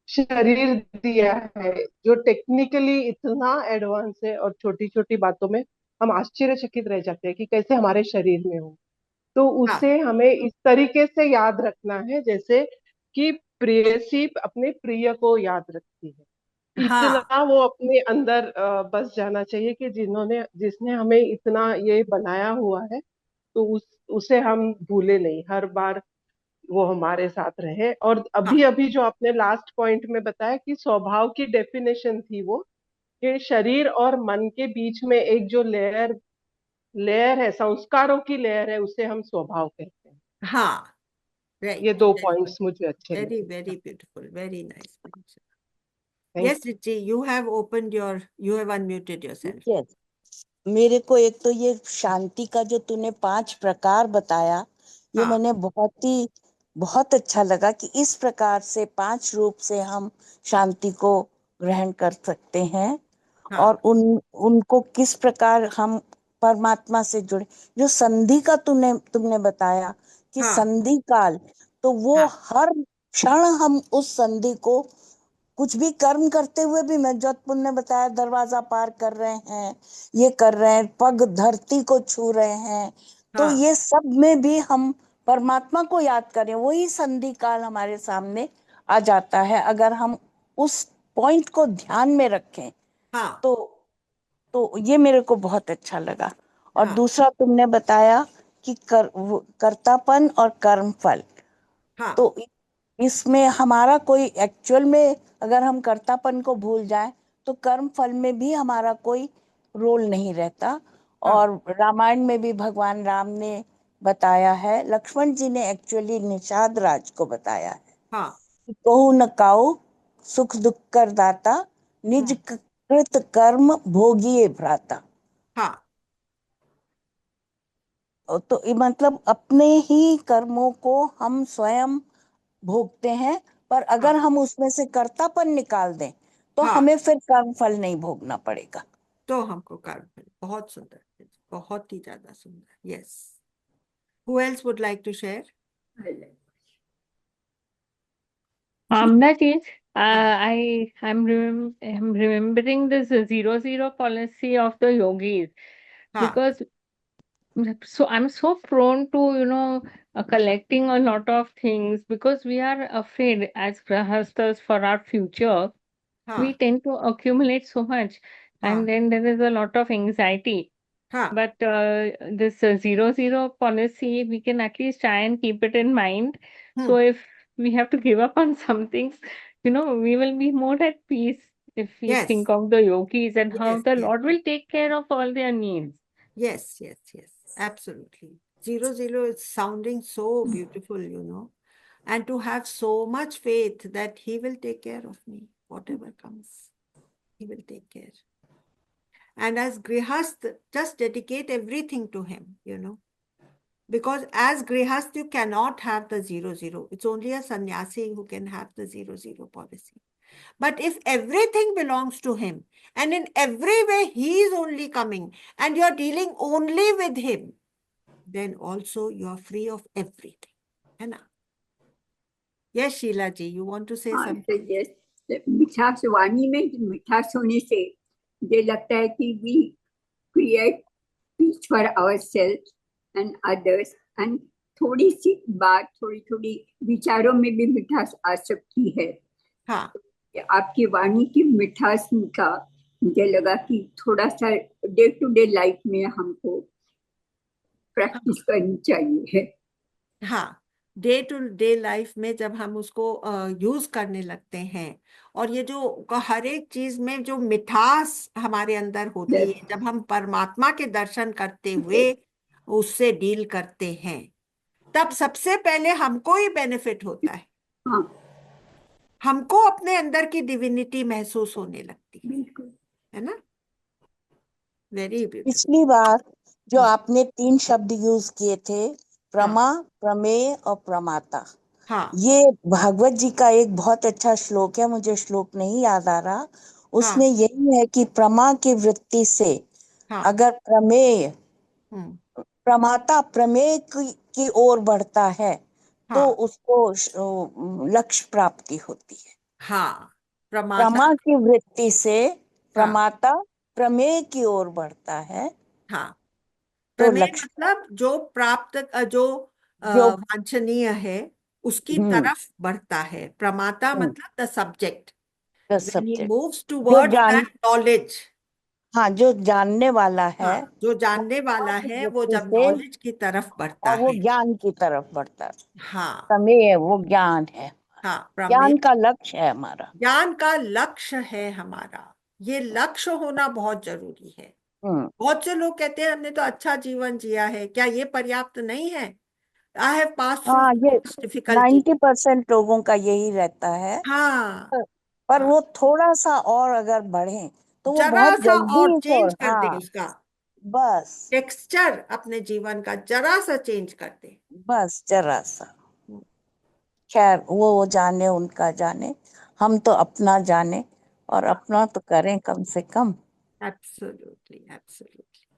शरीर दिया है जो टेक्निकली इतना एडवांस है, और छोटी छोटी बातों में हम आश्चर्यचकित रह जाते हैं कि कैसे हमारे शरीर में हो। तो हाँ, उसे हमें इस तरीके से याद रखना है जैसे कि प्रेयसी अपने प्रिय को याद रखती है। हाँ, इतना वो अपने अंदर बस जाना चाहिए कि जिसने हमें इतना ये बनाया हुआ है, तो उसे हम भूले नहीं, हर बार वो हमारे साथ रहे। और अभी हाँ, अभी जो आपने लास्ट पॉइंट में बताया कि स्वभाव की डेफिनेशन थी वो, कि शरीर और मन के बीच में एक जो लेयर लेयर है, संस्कारों की लेयर है, उसे हम स्वभाव कहते हैं। हाँ, ये राइट, दो वेरी गुड, पॉइंट्स मुझे अच्छे वेरी लगे। Very beautiful, very nice Manisha. Thank Yes, Richi, you have unmuted yourself. Yes, मेरे को एक तो ये शांति का जो तूने 5 प्रकार बताया, ये हाँ, मैंने बहुत अच्छा लगा कि इस प्रकार से 5 रूप से हम शांति को ग्रहण कर सकते हैं। हाँ, और उनको किस प्रकार हम परमात्मा से जुड़े। जो संधि का तुमने बताया कि हाँ, संधि काल, तो वो हाँ, हर क्षण हम उस संधि को कुछ भी कर्म करते हुए भी, मैं जो तुमने बताया दरवाजा पार कर रहे हैं, ये कर रहे हैं, पग धरती को छू रहे हैं, तो हाँ, ये सब में भी हम परमात्मा को याद करें, वही संधि काल हमारे सामने आ जाता है अगर हम उस पॉइंट को ध्यान में रखें। हाँ, तो ये मेरे को बहुत अच्छा लगा। और हाँ, दूसरा तुमने बताया कि कर्तापन और कर्म फल। हाँ, तो इसमें हमारा कोई एक्चुअल में, अगर हम कर्तापन को भूल जाएं तो कर्म फल में भी हमारा कोई रोल नहीं रहता। हाँ, और रामायण में भी भगवान राम ने बताया है, लक्ष्मण जी ने एक्चुअली निषाद राज को बताया है हाँ, कि कहु न काऊ सुख दुख कर दाता, निज हाँ, कृत कर्म भोगिए भ्राता। हाँ, तो ये मतलब अपने ही कर्मों को हम स्वयं भोगते हैं, पर हाँ, अगर हम उसमें से कर्तापन निकाल दें तो हाँ, हमें फिर कर्म फल नहीं भोगना पड़ेगा। तो हमको कर्म फल। बहुत सुंदर, बहुत ही ज्यादा सुंदर। Yes, who else would like to share? That is, हाँ, I'm remembering this 0-0 policy of the yogis, हाँ, because so I'm so prone to collecting a lot of things because we are afraid as grahastas for our future. We हाँ, tend to accumulate so much, and हाँ, then there is a lot of anxiety. हाँ, But this 0-0 policy, we can at least try and keep it in mind. So hmm, if we have to give up on some things, we will be more at peace if we yes, think of the yogis and how yes, the yes, Lord will take care of all their needs. yes, yes, yes, absolutely. 0-0 is sounding so beautiful. and to have so much faith that he will take care of me, whatever comes, he will take care. And as Grihast, just dedicate everything to him, because as Grihast, you cannot have the 0-0. It's only a sannyasi who can have the 0-0 policy. But if everything belongs to him, and in every way he is only coming, and you're dealing only with him, then also you are free of everything. है ना? Yes, Sheila ji, you want to say हाँ something? तो yes, मिठास वाणी में मिठास होने से मुझे लगता है कि we create peace for ourselves and others, and थोड़ी सी बात, थोड़ी थोड़ी विचारों में भी मिठास आ सकती है. हाँ, आपकी वाणी की मिठास का मुझे लगा कि थोड़ा सा डे टू डे लाइफ में हमको प्रैक्टिस करनी चाहिए. हाँ, डे टू डे लाइफ में जब हम उसको यूज करने लगते हैं, और ये जो हर एक चीज में जो मिठास हमारे अंदर होती है, जब हम परमात्मा के दर्शन करते हुए उससे डील करते हैं, तब सबसे पहले हमको ही बेनिफिट होता है. हाँ हमको अपने अंदर की डिविनिटी महसूस होने लगती बिल्कुल. है ना? Very beautiful. पिछली बार जो हाँ. आपने 3 शब्द यूज किए थे, प्रमा, प्रमेय और प्रमाता, हाँ, ये भागवत जी का एक बहुत अच्छा श्लोक है, मुझे श्लोक नहीं याद आ रहा. उसमें यही है कि प्रमा की वृत्ति से हाँ, अगर प्रमेय हम्म, प्रमाता प्रमेय की ओर बढ़ता है तो हाँ, उसको लक्ष्य प्राप्ति होती है. हाँ, प्रमाता, प्रमा की वृत्ति से हाँ, प्रमाता प्रमेय की ओर बढ़ता है हाँ. तो प्रमेय लक्ष्य मतलब जो प्राप्त, जो जो वांछनीय है उसकी हम्म तरफ बढ़ता है. प्रमाता मतलब the subject, when he subject moves जो towards जान that knowledge. हाँ जो जानने वाला है हाँ, जो वो जानने वाला प्रमा की है वो वृत्ति जब से नॉलेज की तरफ बढ़ता और वो है. ज्ञान की तरफ बढ़ता है. हाँ, प्रमेय वो ज्ञान है, हाँ, प्रमेय ज्ञान का लक्ष्य है हमारा. ज्ञान का लक्ष्य है हमारा. ये लक्ष्य होना बहुत जरूरी है. हम्म बहुत से लोग कहते हैं हमने तो अच्छा जीवन जिया है, क्या ये पर्याप्त नहीं है? आई हैव पास थ्रू हाँ, ये डिफिकल्टी. 90% लोगों का यही रहता है. हाँ, पर हाँ, वो थोड़ा सा और अगर बढ़े तो वो जरा बहुत सा जल्दी और चेंज और कर दे, हाँ उसका बस टेक्सचर अपने जीवन का जरा सा चेंज कर दे. बस जरा सा. खैर वो जाने, उनका जाने, हम तो अपना जाने और अपना तो करें कम से कम. Absolutely, absolutely.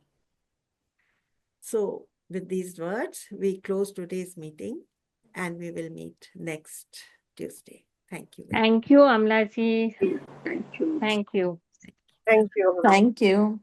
So, with these words, we close today's meeting and we will meet next Tuesday. Thank you very much. Thank you, Amla ji. Thank you. Thank you. Thank you. Thank you.